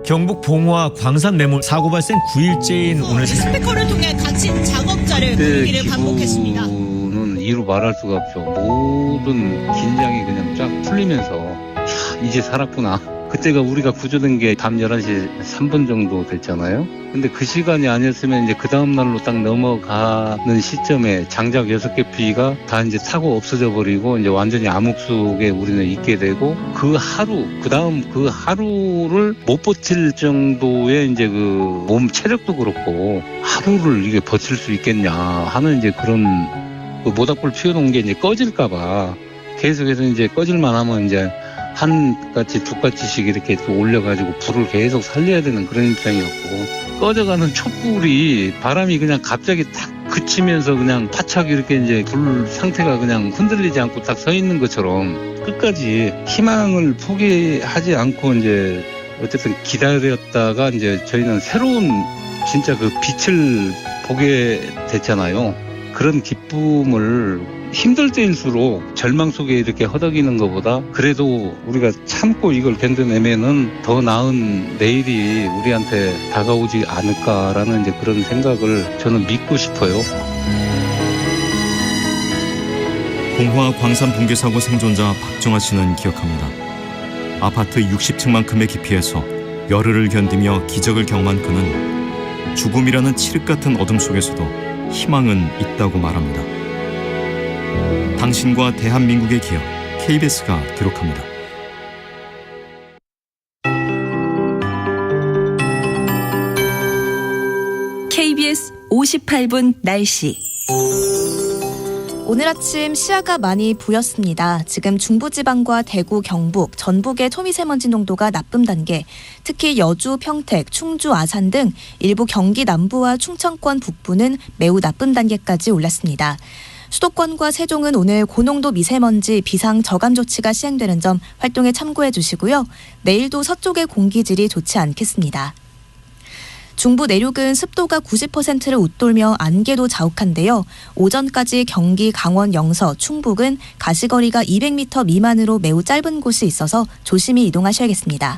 경북 봉화 광산 매몰 사고 발생 9일째인 오늘 스피커를 통해 갇힌 작업자를 부르기를 반복했습니다. 기분은 이루 말할 수가 없죠. 모든 긴장이 그냥 쫙 풀리면서 이제 살았구나. 그때가 우리가 구조된 게 밤 11시 3분 정도 됐잖아요. 근데 그 시간이 아니었으면 이제 그 다음날로 딱 넘어가는 시점에 장작 6개 피가 다 이제 타고 없어져 버리고 이제 완전히 암흑 속에 우리는 있게 되고 그 하루, 그 다음 그 하루를 못 버틸 정도의 이제 그 몸 체력도 그렇고 하루를 이게 버틸 수 있겠냐 하는 이제 그런 그 모닥불 피워놓은 게 이제 꺼질까봐 계속해서 이제 꺼질만 하면 이제 한 가지 두 가지씩 이렇게 또 올려가지고 불을 계속 살려야 되는 그런 입장이었고 꺼져가는 촛불이 바람이 그냥 갑자기 탁 그치면서 그냥 바짝 이렇게 이제 불 상태가 그냥 흔들리지 않고 딱 서 있는 것처럼 끝까지 희망을 포기하지 않고 이제 어쨌든 기다렸다가 이제 저희는 새로운 진짜 그 빛을 보게 됐잖아요. 그런 기쁨을 힘들 때일수록 절망 속에 이렇게 허덕이는 것보다 그래도 우리가 참고 이걸 견뎌내면은 더 나은 내일이 우리한테 다가오지 않을까라는 이제 그런 생각을 저는 믿고 싶어요. 봉화 광산 붕괴 사고 생존자 박정아 씨는 기억합니다. 아파트 60층만큼의 깊이에서 열흘을 견디며 기적을 경험한 그는 죽음이라는 칠흑 같은 어둠 속에서도 희망은 있다고 말합니다. 당신과 대한민국의 기억, KBS가 기록합니다. KBS 58분 날씨. 오늘 아침 시야가 많이 보였습니다. 지금 중부지방과 대구, 경북, 전북의 초미세먼지 농도가 나쁨 단계, 특히 여주, 평택, 충주, 아산 등 일부 경기 남부와 충청권 북부는 매우 나쁨 단계까지 올랐습니다. 수도권과 세종은 오늘 고농도 미세먼지 비상 저감 조치가 시행되는 점 활동에 참고해 주시고요. 내일도 서쪽의 공기질이 좋지 않겠습니다. 중부 내륙은 습도가 90%를 웃돌며 안개도 자욱한데요. 오전까지 경기, 강원, 영서, 충북은 가시거리가 200m 미만으로 매우 짧은 곳이 있어서 조심히 이동하셔야겠습니다.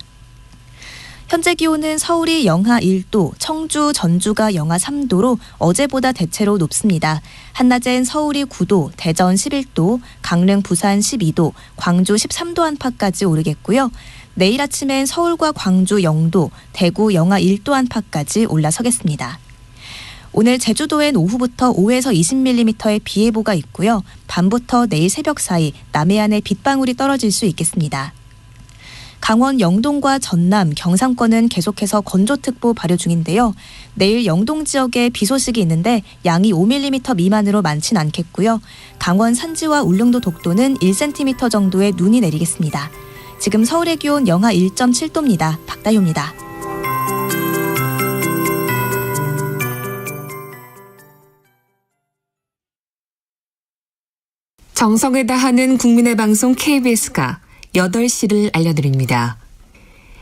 현재 기온은 서울이 영하 1도, 청주, 전주가 영하 3도로 어제보다 대체로 높습니다. 한낮엔 서울이 9도, 대전 11도, 강릉, 부산 12도, 광주 13도 안팎까지 오르겠고요. 내일 아침엔 서울과 광주 0도, 대구 영하 1도 안팎까지 올라서겠습니다. 오늘 제주도엔 오후부터 5에서 20mm의 비 예보가 있고요. 밤부터 내일 새벽 사이 남해안에 빗방울이 떨어질 수 있겠습니다. 강원 영동과 전남, 경상권은 계속해서 건조특보 발효 중인데요. 내일 영동 지역에 비 소식이 있는데 양이 5mm 미만으로 많진 않겠고요. 강원 산지와 울릉도 독도는 1cm 정도의 눈이 내리겠습니다. 지금 서울의 기온 영하 1.7도입니다. 박다효입니다. 정성을 다하는 국민의 방송 KBS가 8시를 알려드립니다.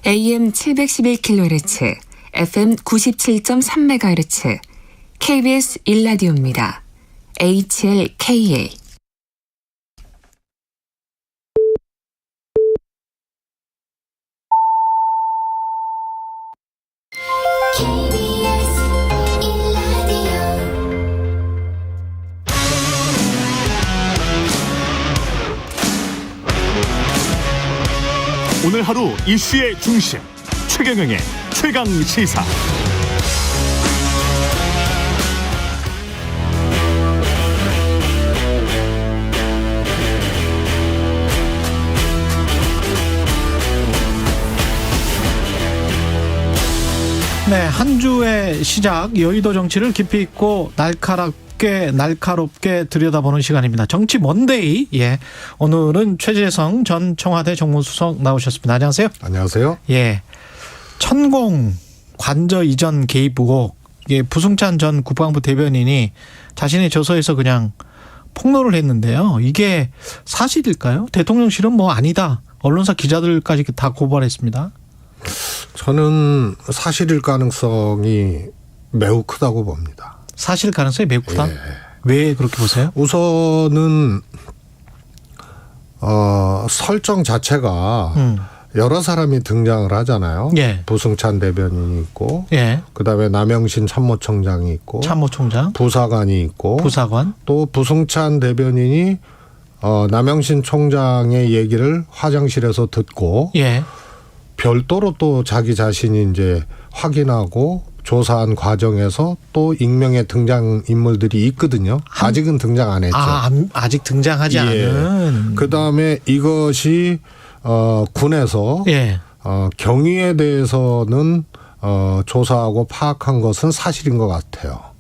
AM 711kHz, FM 97.3MHz, KBS 1라디오입니다. HLKA. 오늘 하루 이슈의 중심 최경영의 최강 시사. 네, 한 주의 시작 여의도 정치를 깊이 있고 날카롭게 들여다보는 시간입니다. 정치 먼데이. 예, 오늘은 최재성 전 청와대 정무수석 나오셨습니다. 안녕하세요. 안녕하세요. 예, 천공 관저 이전 개입 의혹. 예, 부승찬 전 국방부 대변인이 자신의 저서에서 그냥 폭로를 했는데요. 이게 사실일까요? 대통령실은 뭐 아니다. 언론사 기자들까지 다 고발했습니다. 저는 사실일 가능성이 매우 크다고 봅니다. 사실 가능성이 매우 크다? 예. 왜 그렇게 보세요? 우선은 설정 자체가 여러 사람이 등장을 하잖아요. 예. 부승찬 대변인이 있고, 예. 그다음에 남영신 참모총장이 있고, 참모총장, 부사관이 있고, 부사관, 또 부승찬 대변인이 남영신 총장의 얘기를 화장실에서 듣고, 예. 별도로 또 자기 자신이 이제 확인하고 조사한 과정에서 또 익명의 등장 인물들이 있거든요. 아직은 등장 안 했죠. 아직 등장하지 않은. 그다음에 이것이 군에서 예. 경위에 대해서는 조사하고 파악한 것은 사실인 것 같아요.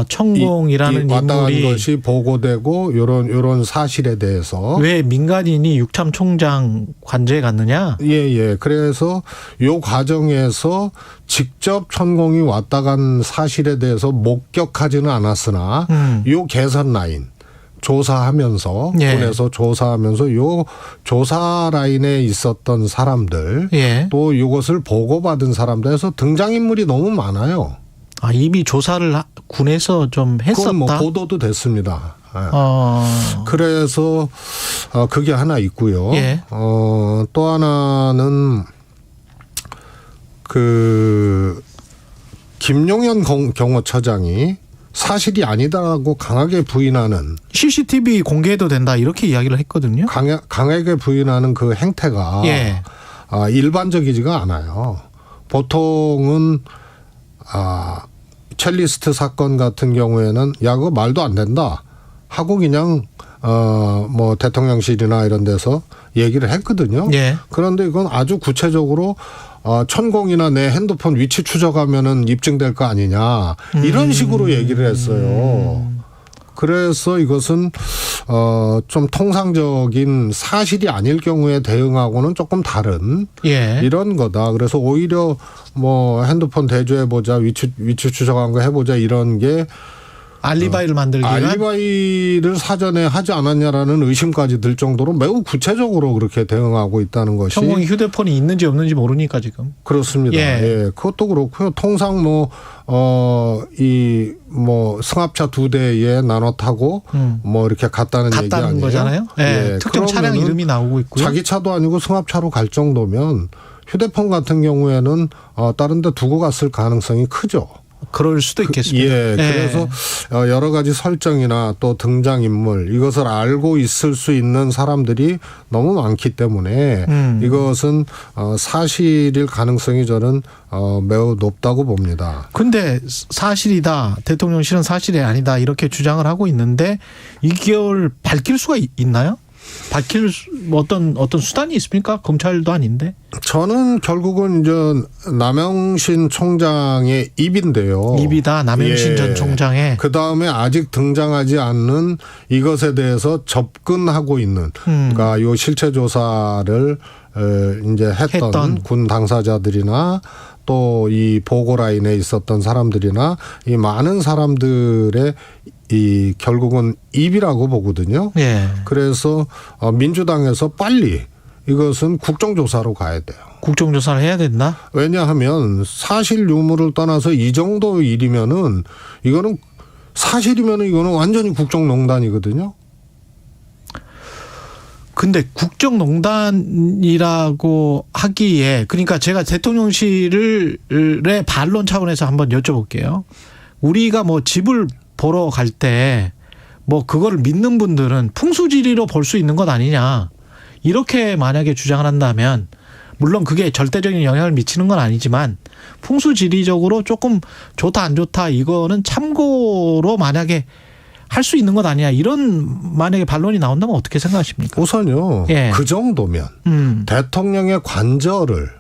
천공이라는 왔다 간 인물이 것이 보고되고 요런 사실에 대해서 왜 민간인이 육참 총장 관저에 갔느냐? 예. 그래서 요 과정에서 직접 천공이 왔다 간 사실에 대해서 목격하지는 않았으나 요 개선 라인 조사하면서 예. 군에서 조사하면서 요 조사 라인에 있었던 사람들 예. 또 이것을 보고받은 사람들에서 등장인물이 너무 많아요. 이미 조사를 군에서 좀 했었다. 그건 뭐 보도도 됐습니다. 그래서 그게 하나 있고요. 예. 또 하나는 김용현 경호처장이 사실이 아니다라고 강하게 부인하는 CCTV 공개해도 된다 이렇게 이야기를 했거든요. 강하게 부인하는 그 행태가 예. 일반적이지가 않아요. 보통은 첼리스트 사건 같은 경우에는 그거 말도 안 된다 하고 그냥 뭐 대통령실이나 이런 데서 얘기를 했거든요. 예. 그런데 이건 아주 구체적으로 천공이나 내 핸드폰 위치 추적하면은 입증될 거 아니냐 이런 식으로 얘기를 했어요. 그래서 이것은 좀 통상적인 사실이 아닐 경우에 대응하고는 조금 다른 이런 거다. 그래서 오히려 뭐 핸드폰 대조해보자, 위치 추적한 거 해보자 이런 게 알리바이를 만들기 위한? 알리바이를 사전에 하지 않았냐라는 의심까지 들 정도로 매우 구체적으로 그렇게 대응하고 있다는 것이. 천공이 휴대폰이 있는지 없는지 모르니까 지금. 그렇습니다. 예. 그것도 그렇고요. 통상 승합차 2대에 나눠 타고 이렇게 갔다는 얘기 아니에요? 거잖아요. 예. 특정 차량 이름이 나오고 있고요. 자기 차도 아니고 승합차로 갈 정도면 휴대폰 같은 경우에는 다른 데 두고 갔을 가능성이 크죠. 그럴 수도 있겠습니다. 그래서 여러 가지 설정이나 또 등장인물 이것을 알고 있을 수 있는 사람들이 너무 많기 때문에 이것은 사실일 가능성이 저는 매우 높다고 봅니다. 근데 사실이다. 대통령실은 사실이 아니다. 이렇게 주장을 하고 있는데 이걸 밝힐 수가 있나요? 밝힐 어떤 수단이 있습니까? 검찰도 아닌데. 저는 결국은 이제 남영신 총장의 입인데요. 입이다. 남영신 전 총장의. 그다음에 아직 등장하지 않는 이것에 대해서 접근하고 있는 그러니까 요 실체 조사를 이제 했던 군 당사자들이나 또 이 보고 라인에 있었던 사람들이나 이 많은 사람들의 이 결국은 입이라고 보거든요. 예. 그래서 민주당에서 빨리 이것은 국정조사로 가야 돼요. 국정조사를 해야 된다? 왜냐하면 사실 유무를 떠나서 이 정도 일이면은 이거는 사실이면은 이거는 완전히 국정농단이거든요. 근데 국정농단이라고 하기에 그러니까 제가 대통령실의 반론 차원에서 한번 여쭤볼게요. 우리가 뭐 집을 보러 갈 때 뭐 그거를 믿는 분들은 풍수지리로 볼 수 있는 것 아니냐. 이렇게 만약에 주장을 한다면 물론 그게 절대적인 영향을 미치는 건 아니지만 풍수지리적으로 조금 좋다 안 좋다 이거는 참고로 만약에 할 수 있는 것 아니냐 이런 만약에 반론이 나온다면 어떻게 생각하십니까? 우선요. 예. 그 정도면 대통령의 관저를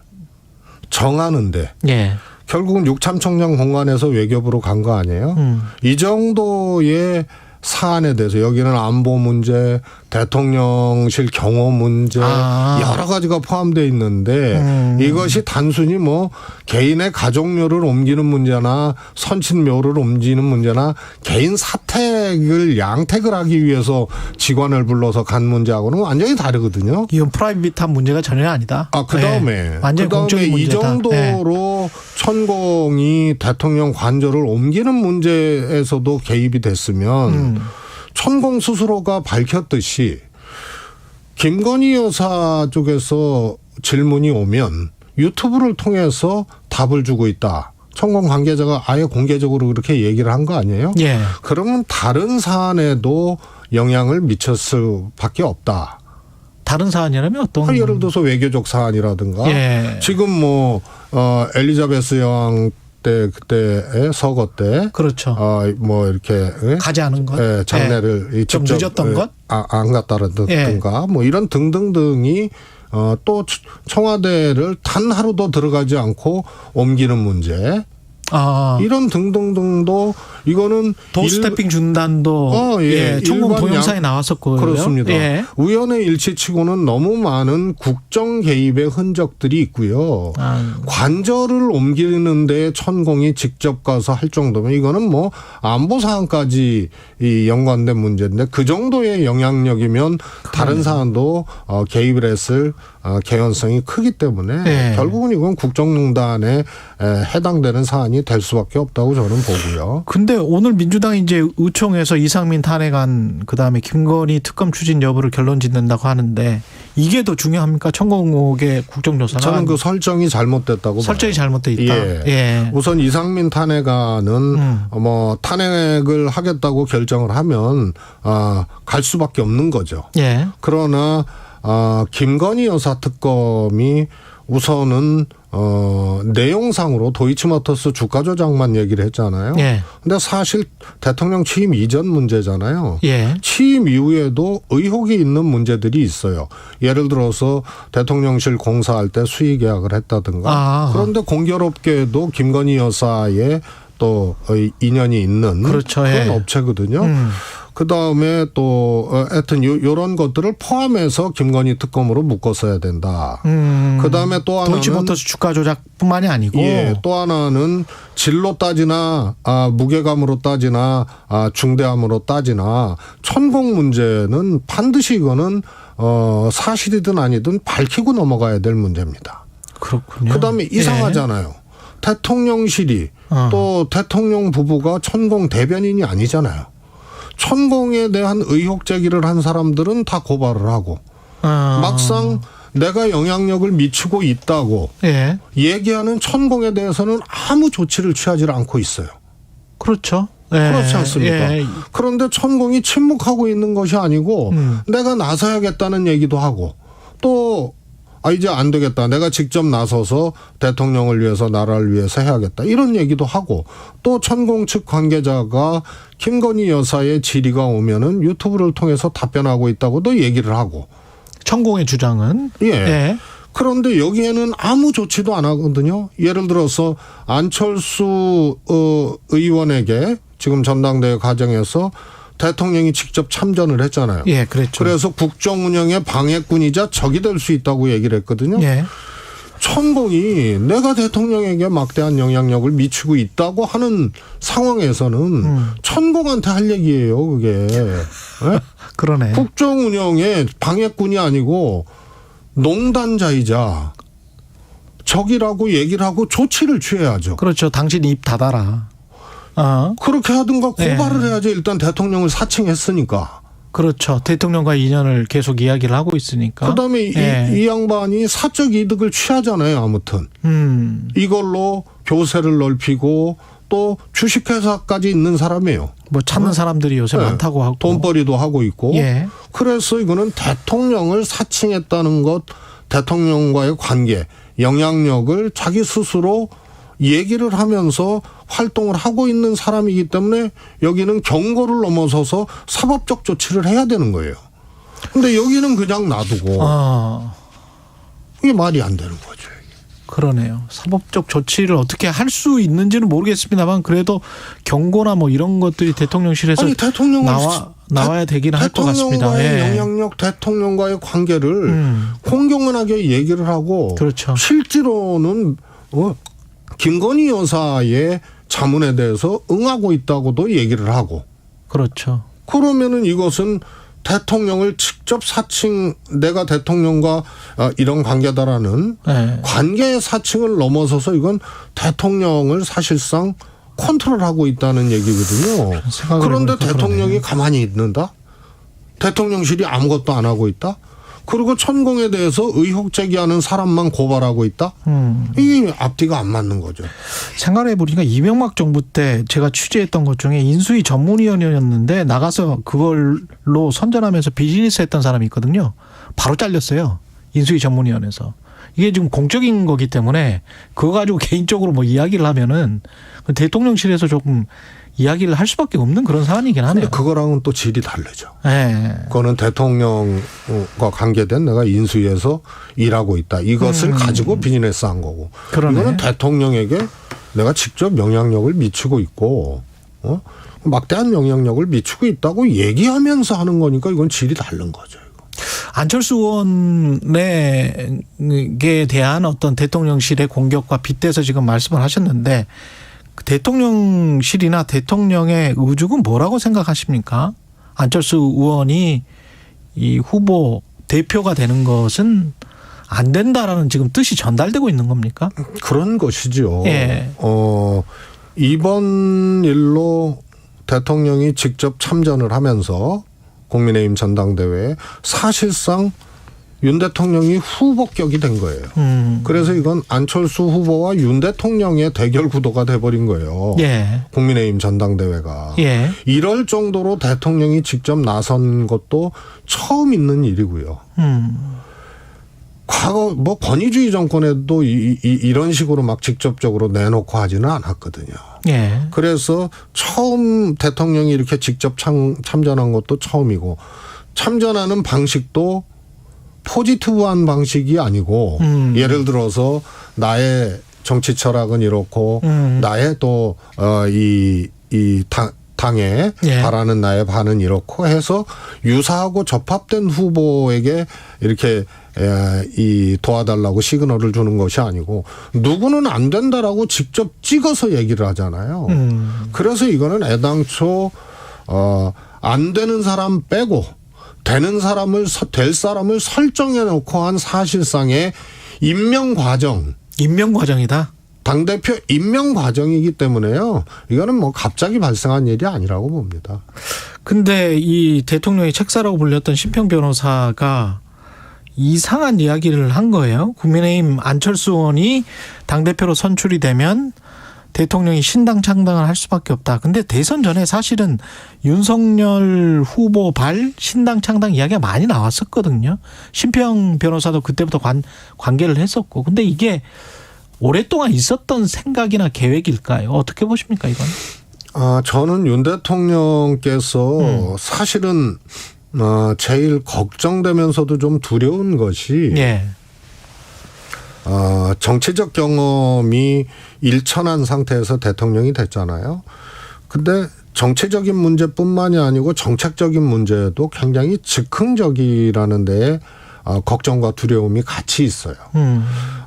정하는데 예. 결국은 육참청량 공간에서 외교부로 간 거 아니에요? 이 정도의 사안에 대해서 여기는 안보 문제, 대통령실 경호 문제 여러 가지가 포함되어 있는데 이것이 단순히 뭐 개인의 가족묘를 옮기는 문제나 선친묘를 옮기는 문제나 개인 사택을 양택을 하기 위해서 직원을 불러서 간 문제하고는 완전히 다르거든요. 이건 프라이빗한 문제가 전혀 아니다. 그다음에 완전히 공적인 이 문제다. 정도로 천공이 대통령 관저를 옮기는 문제에서도 개입이 됐으면 천공 스스로가 밝혔듯이 김건희 여사 쪽에서 질문이 오면 유튜브를 통해서 답을 주고 있다. 천공 관계자가 아예 공개적으로 그렇게 얘기를 한 거 아니에요? 예. 그러면 다른 사안에도 영향을 미쳤을 수밖에 없다. 다른 사안이라면 어떤? 예를 들어서 외교적 사안이라든가 예. 지금 뭐 엘리자베스 여왕 때 그때의 서거 때 그렇죠. 뭐 이렇게 가지 않은 것, 장례를 좀 직접 늦었던 것, 안 갔다라든가 뭐 이런 등등등이 또 청와대를 단 하루도 들어가지 않고 옮기는 문제. 이런 등등등도 이거는 도스태핑 준단도 천공 동영상에 나왔었고요. 그렇습니다. 예. 우연의 일치치고는 너무 많은 국정 개입의 흔적들이 있고요. 관저를 옮기는 데 천공이 직접 가서 할 정도면 이거는 뭐 안보 사안까지 연관된 문제인데 그 정도의 영향력이면 다른 사안도 개입을 했을 개연성이 크기 때문에 결국은 이건 국정농단에 해당되는 사안이 될 수밖에 없다고 저는 보고요. 근데 오늘 민주당이 이제 의총에서 이상민 탄핵안 그다음에 김건희 특검 추진 여부를 결론 짓는다고 하는데 이게 더 중요합니까? 천공옥의 국정조사가? 저는 그 설정이 잘못됐다고 설정이 봐요. 잘못돼 있다. 예. 우선 이상민 탄핵안은 뭐 탄핵을 하겠다고 결정을 하면 갈 수밖에 없는 거죠. 예. 그러나 김건희 여사 특검이 우선은 내용상으로 도이치모터스 주가 조작만 얘기를 했잖아요. 예. 근데 사실 대통령 취임 이전 문제잖아요. 예. 취임 이후에도 의혹이 있는 문제들이 있어요. 예를 들어서 대통령실 공사할 때 수의 계약을 했다든가. 그런데 공교롭게도 김건희 여사의 또 인연이 있는 그렇죠. 그런 업체거든요. 그다음에 또 하여튼 요런 것들을 포함해서 김건희 특검으로 묶었어야 된다. 그다음에 또 하나는 도이치모터스 주가 조작뿐만이 아니고 또 하나는 질로 따지나 무게감으로 따지나 중대함으로 따지나 천공 문제는 반드시 이거는 사실이든 아니든 밝히고 넘어가야 될 문제입니다. 그렇군요. 그다음에 이상하잖아요. 대통령실이 또 대통령 부부가 천공 대변인이 아니잖아요. 천공에 대한 의혹 제기를 한 사람들은 다 고발을 하고 막상 내가 영향력을 미치고 있다고 얘기하는 천공에 대해서는 아무 조치를 취하지 않고 있어요. 그렇죠. 그렇지 않습니까? 그런데 천공이 침묵하고 있는 것이 아니고 내가 나서야겠다는 얘기도 하고 또 이제 안 되겠다. 내가 직접 나서서 대통령을 위해서 나라를 위해서 해야겠다. 이런 얘기도 하고 또 천공 측 관계자가 김건희 여사의 질의가 오면은 유튜브를 통해서 답변하고 있다고도 얘기를 하고. 천공의 주장은? 예. 그런데 여기에는 아무 조치도 안 하거든요. 예를 들어서 안철수 의원에게 지금 전당대회 과정에서 대통령이 직접 참전을 했잖아요. 예, 그렇죠. 그래서 국정 운영의 방해꾼이자 적이 될 수 있다고 얘기를 했거든요. 예. 천공이 내가 대통령에게 막대한 영향력을 미치고 있다고 하는 상황에서는 천공한테 할 얘기예요, 그게. 네? 그러네. 국정 운영의 방해꾼이 아니고 농단자이자 적이라고 얘기를 하고 조치를 취해야죠. 그렇죠. 당신 입 닫아라. 그렇게 하든가 고발을 네. 해야죠. 일단 대통령을 사칭했으니까. 그렇죠. 대통령과의 인연을 계속 이야기를 하고 있으니까. 그다음에 이 양반이 사적 이득을 취하잖아요. 아무튼. 이걸로 교세를 넓히고 또 주식회사까지 있는 사람이에요. 뭐 찾는 사람들이 요새 많다고 하고. 돈벌이도 하고 있고. 예. 그래서 이거는 대통령을 사칭했다는 것, 대통령과의 관계, 영향력을 자기 스스로 얘기를 하면서 활동을 하고 있는 사람이기 때문에 여기는 경고를 넘어서서 사법적 조치를 해야 되는 거예요. 근데 여기는 그냥 놔두고 이게 말이 안 되는 거죠. 그러네요. 사법적 조치를 어떻게 할 수 있는지는 모르겠습니다만 그래도 경고나 뭐 이런 것들이 대통령실에서 나와야 되긴 할 것 같습니다. 대통령과의 영향력, 대통령과의 관계를 공공연하게 얘기를 하고 그렇죠. 실제로는 김건희 여사의 자문에 대해서 응하고 있다고도 얘기를 하고. 그렇죠. 그러면은 이것은 대통령을 직접 사칭, 내가 대통령과 이런 관계다라는 관계의 사칭을 넘어서서 이건 대통령을 사실상 컨트롤하고 있다는 얘기거든요. 그런데 대통령이 가만히 있는다? 대통령실이 아무것도 안 하고 있다? 그리고 천공에 대해서 의혹 제기하는 사람만 고발하고 있다? 이게 앞뒤가 안 맞는 거죠. 생각해 보니까 이명박 정부 때 제가 취재했던 것 중에 인수위 전문위원이었는데 나가서 그걸로 선전하면서 비즈니스 했던 사람이 있거든요. 바로 잘렸어요. 인수위 전문위원회에서. 이게 지금 공적인 거기 때문에 그거 가지고 개인적으로 뭐 이야기를 하면은 대통령실에서 조금 이야기를 할 수밖에 없는 그런 상황이긴 하네요. 근데 그거랑은 또 질이 다르죠. 네. 그거는 대통령과 관계된 내가 인수위에서 일하고 있다. 이것을 가지고 비즈니스 한 거고. 그러네. 이거는 대통령에게 내가 직접 영향력을 미치고 있고 막대한 영향력을 미치고 있다고 얘기하면서 하는 거니까 이건 질이 다른 거죠. 안철수 의원에게 대한 어떤 대통령실의 공격과 빗대서 지금 말씀을 하셨는데 대통령실이나 대통령의 의죽은 뭐라고 생각하십니까? 안철수 의원이 이 후보 대표가 되는 것은 안 된다라는 지금 뜻이 전달되고 있는 겁니까? 그런 것이죠. 예. 이번 일로 대통령이 직접 참전을 하면서 국민의힘 전당대회에 사실상 윤 대통령이 후보격이 된 거예요. 그래서 이건 안철수 후보와 윤 대통령의 대결 구도가 돼버린 거예요. 예. 국민의힘 전당대회가. 예. 이럴 정도로 대통령이 직접 나선 것도 처음 있는 일이고요. 과거 뭐 권위주의 정권에도 이런 식으로 막 직접적으로 내놓고 하지는 않았거든요. 예. 그래서 처음 대통령이 이렇게 직접 참전한 것도 처음이고 참전하는 방식도 포지티브한 방식이 아니고 예를 들어서 나의 정치 철학은 이렇고 나의 또 당에 바라는 나의 바는 이렇고 해서 유사하고 접합된 후보에게 이렇게 도와달라고 시그널을 주는 것이 아니고 누구는 안 된다라고 직접 찍어서 얘기를 하잖아요. 그래서 이거는 애당초 안 되는 사람 빼고 되는 사람을 될 사람을 설정해 놓고 한 사실상의 임명 과정이다. 당대표 임명 과정이기 때문에요. 이거는 뭐 갑자기 발생한 일이 아니라고 봅니다. 근데 이 대통령의 책사라고 불렸던 심평 변호사가 이상한 이야기를 한 거예요. 국민의힘 안철수 의원이 당대표로 선출이 되면 대통령이 신당 창당을 할 수밖에 없다. 근데 대선 전에 사실은 윤석열 후보 발 신당 창당 이야기가 많이 나왔었거든요. 심평 변호사도 그때부터 관계를 했었고. 근데 이게 오랫동안 있었던 생각이나 계획일까요? 어떻게 보십니까, 이건? 저는 윤 대통령께서 사실은 제일 걱정되면서도 좀 두려운 것이 정치적 경험이 일천한 상태에서 대통령이 됐잖아요. 근데 정치적인 문제뿐만이 아니고 정책적인 문제도 굉장히 즉흥적이라는 데에 걱정과 두려움이 같이 있어요.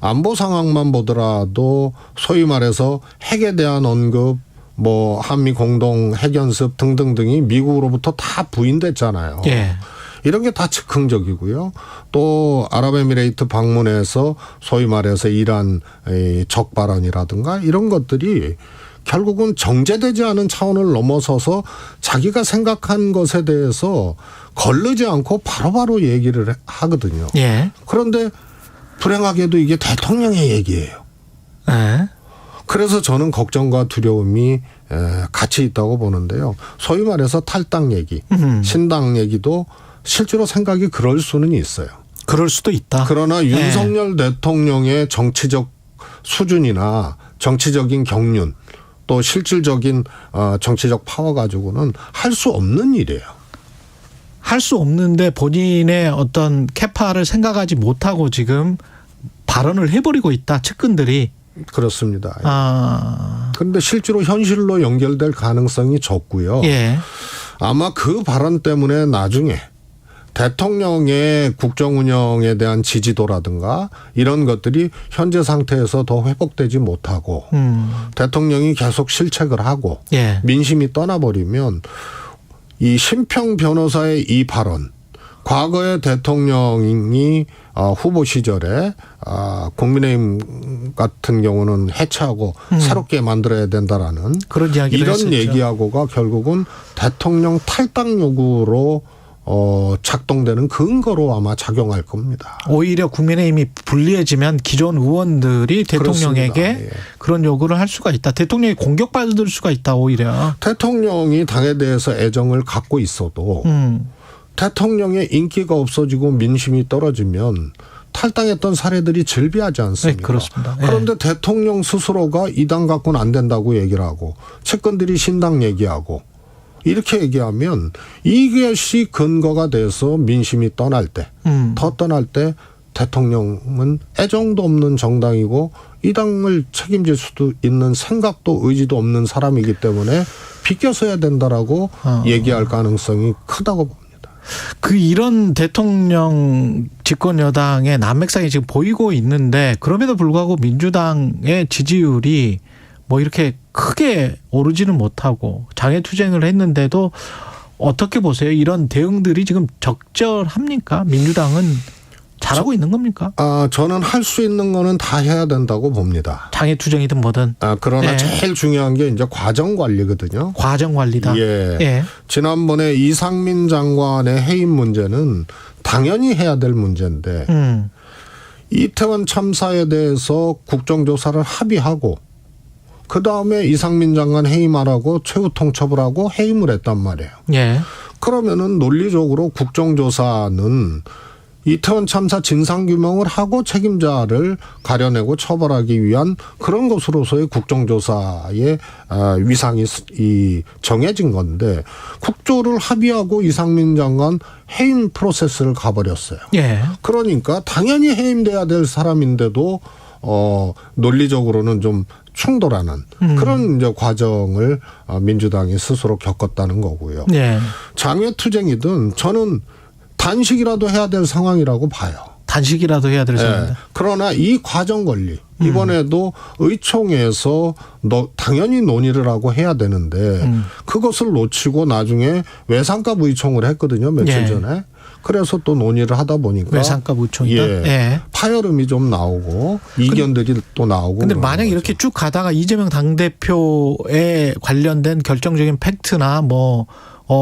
안보 상황만 보더라도 소위 말해서 핵에 대한 언급, 뭐 한미 공동 핵연습 등등등이 미국으로부터 다 부인됐잖아요. 예. 이런 게 다 즉흥적이고요. 또 아랍에미레이트 방문해서 소위 말해서 이란 적 발언이라든가 이런 것들이 결국은 정제되지 않은 차원을 넘어서서 자기가 생각한 것에 대해서 거르지 않고 바로바로 얘기를 하거든요. 예. 그런데 불행하게도 이게 대통령의 얘기예요. 예. 그래서 저는 걱정과 두려움이 같이 있다고 보는데요. 소위 말해서 탈당 얘기, 신당 얘기도 실제로 생각이 그럴 수는 있어요. 그럴 수도 있다. 그러나 윤석열 대통령의 정치적 수준이나 정치적인 경륜 또 실질적인 정치적 파워 가지고는 할 수 없는 일이에요. 할 수 없는데 본인의 어떤 캐파를 생각하지 못하고 지금 발언을 해버리고 있다. 측근들이. 그렇습니다. 그런데 실제로 현실로 연결될 가능성이 적고요. 예. 아마 그 발언 때문에 나중에 대통령의 국정 운영에 대한 지지도라든가 이런 것들이 현재 상태에서 더 회복되지 못하고 대통령이 계속 실책을 하고 예. 민심이 떠나버리면 이 심평 변호사의 이 발언, 과거의 대통령이 후보 시절에 국민의힘 같은 경우는 해체하고 새롭게 만들어야 된다라는 그런 이야기를 이런 했었죠. 얘기하고가 결국은 대통령 탈당 요구로 작동되는 근거로 아마 작용할 겁니다. 오히려 국민의힘이 불리해지면 기존 의원들이 대통령에게 그렇습니다. 예. 그런 요구를 할 수가 있다. 대통령이 공격받을 수가 있다. 오히려. 대통령이 당에 대해서 애정을 갖고 있어도 대통령의 인기가 없어지고 민심이 떨어지면 탈당했던 사례들이 즐비하지 않습니까? 네, 그렇습니다. 네. 그런데 대통령 스스로가 이 당 갖고는 안 된다고 얘기를 하고 측근들이 신당 얘기하고 이렇게 얘기하면 이것이 근거가 돼서 민심이 떠날 때, 더 떠날 때 대통령은 애정도 없는 정당이고 이 당을 책임질 수도 있는 생각도 의지도 없는 사람이기 때문에 비껴서야 된다라고 얘기할 가능성이 크다고 봅니다. 이런 대통령 집권 여당의 난맥상이 지금 보이고 있는데 그럼에도 불구하고 민주당의 지지율이 뭐 이렇게 크게 오르지는 못하고 장애투쟁을 했는데도 어떻게 보세요? 이런 대응들이 지금 적절합니까? 민주당은 잘하고 있는 겁니까? 저는 할 수 있는 거는 다 해야 된다고 봅니다. 장애투쟁이든 뭐든. 그러나 예. 제일 중요한 게 이제 과정 관리거든요. 과정 관리다. 예. 예. 지난번에 이상민 장관의 해임 문제는 당연히 해야 될 문제인데 이태원 참사에 대해서 국정조사를 합의하고 그다음에 이상민 장관 해임하라고 최후 통첩을 하고 해임을 했단 말이에요. 예. 그러면은 논리적으로 국정조사는 이태원 참사 진상규명을 하고 책임자를 가려내고 처벌하기 위한 그런 것으로서의 국정조사의 위상이 정해진 건데 국조를 합의하고 이상민 장관 해임 프로세스를 가버렸어요. 예. 그러니까 당연히 해임돼야 될 사람인데도 논리적으로는 좀 충돌하는 그런 이제 과정을 민주당이 스스로 겪었다는 거고요. 예. 장외투쟁이든 저는 단식이라도 해야 될 상황이라고 봐요. 단식이라도 해야 될 상황이다. 그러나 이 과정 관리 이번에도 의총에서 당연히 논의를 하고 해야 되는데 그것을 놓치고 나중에 외상값 의총을 했거든요. 며칠 예. 전에. 그래서 또 논의를 하다 보니까 외상값 의총이다. 예. 예. 파열음이 좀 나오고 이견들이 또 나오고. 근데 만약 이렇게 쭉 가다가 이재명 당대표에 관련된 결정적인 팩트나 뭐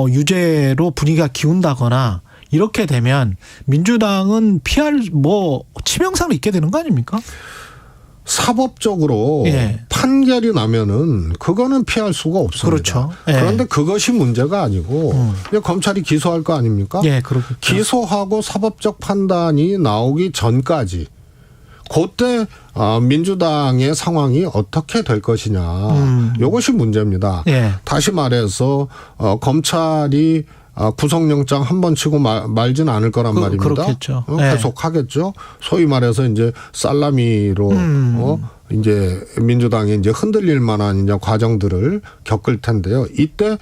유죄로 분위기가 기운다거나 이렇게 되면 민주당은 피할 치명상을 입게 되는 거 아닙니까? 사법적으로 예. 판결이 나면은 그거는 피할 수가 없습니다. 그렇죠. 예. 그런데 그것이 문제가 아니고 그냥 검찰이 기소할 거 아닙니까? 예, 그렇겠죠. 기소하고 사법적 판단이 나오기 전까지 그때 민주당의 상황이 어떻게 될 것이냐. 이것이 문제입니다. 예. 다시 말해서 검찰이 구속영장 한 번 치고 말지는 않을 거란 말입니다. 그렇겠죠. 계속하겠죠. 소위 말해서 이제 살라미로 이제 민주당이 이제 흔들릴 만한 이제 과정들을 겪을 텐데요. 이때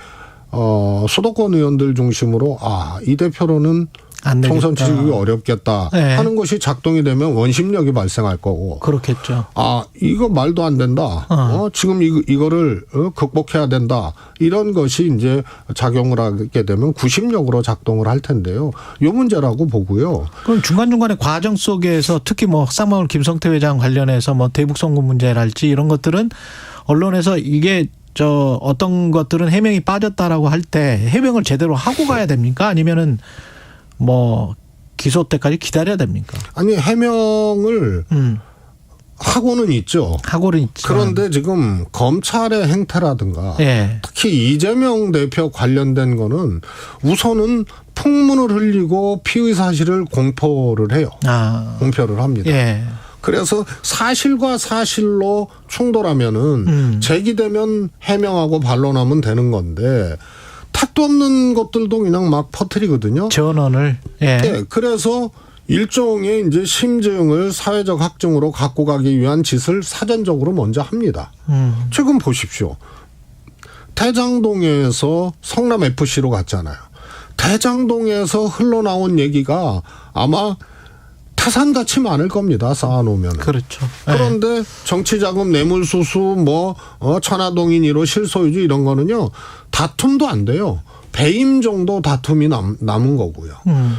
수도권 의원들 중심으로 이 대표로는 안 되겠다. 총선 치르기 어렵겠다 네. 하는 것이 작동이 되면 원심력이 발생할 거고. 그렇겠죠. 아, 이거 말도 안 된다. 지금 이거를 극복해야 된다. 이런 것이 이제 작용을 하게 되면 구심력으로 작동을 할 텐데요. 요 문제라고 보고요. 그럼 중간중간에 과정 속에서 특히 뭐 쌍방울 김성태 회장 관련해서 뭐 대북 송금 문제랄지 이런 것들은 언론에서 이게 어떤 것들은 해명이 빠졌다라고 할 때 해명을 제대로 하고 가야 됩니까? 아니면은 뭐 기소 때까지 기다려야 됩니까? 아니, 해명을 하고는 있죠. 하고는 있죠. 그런데 지금 검찰의 행태라든가 예. 특히 이재명 대표 관련된 거는 우선은 풍문을 흘리고 피의 사실을 공포를 해요. 공표를 합니다. 예. 그래서 사실과 사실로 충돌하면은 제기되면 해명하고 반론하면 되는 건데 택도 없는 것들도 그냥 막 퍼뜨리거든요. 전원을. 예. 네, 그래서 일종의 이제 심증을 사회적 학증으로 갖고 가기 위한 짓을 사전적으로 먼저 합니다. 지금 보십시오. 대장동에서 성남 FC로 갔잖아요. 대장동에서 흘러나온 얘기가 아마 태산같이 많을 겁니다. 쌓아놓으면. 그렇죠. 그런데 정치자금 뇌물수수 천화동인 1호 실소유주 이런 거는요. 다툼도 안 돼요. 배임 정도 다툼이 남은 거고요.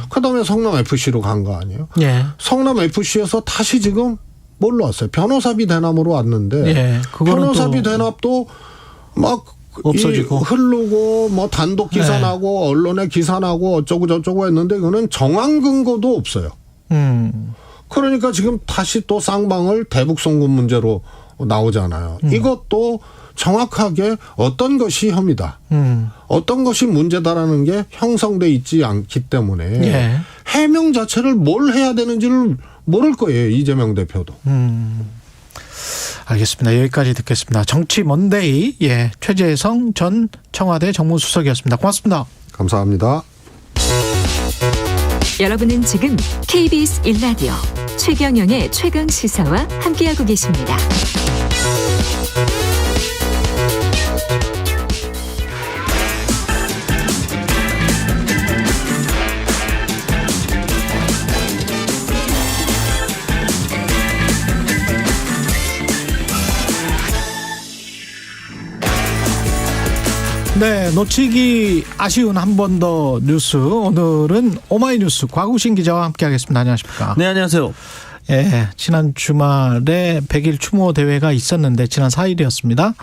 그다음에 성남 FC로 간 거 아니에요. 예. 성남 FC에서 다시 지금 뭘로 왔어요? 변호사비 대납으로 왔는데 예. 변호사비 대납도 막 없어지고 흐르고 뭐 단독 기사 나고 언론에 기사 나고 어쩌고 저쩌고 했는데 이거는 정황 근거도 없어요. 그러니까 지금 다시 또 쌍방울 대북 송금 문제로 나오잖아요. 이것도 정확하게 어떤 것이 혐의다. 어떤 것이 문제다라는 게 형성돼 있지 않기 때문에 예. 해명 자체를 뭘 해야 되는지를 모를 거예요. 이재명 대표도. 알겠습니다. 여기까지 듣겠습니다. 정치 먼데이 최재성 전 청와대 정무수석이었습니다. 고맙습니다. 감사합니다. 여러분은 지금 KBS 1라디오 최경영의 최강시사와 함께하고 계십니다. 네, 놓치기 아쉬운 한 번 더 뉴스. 오늘은 오마이뉴스 곽우신 기자와 함께하겠습니다. 안녕하십니까? 네, 안녕하세요. 예, 지난 주말에 100일 추모 대회가 있었는데 지난 4일이었습니다.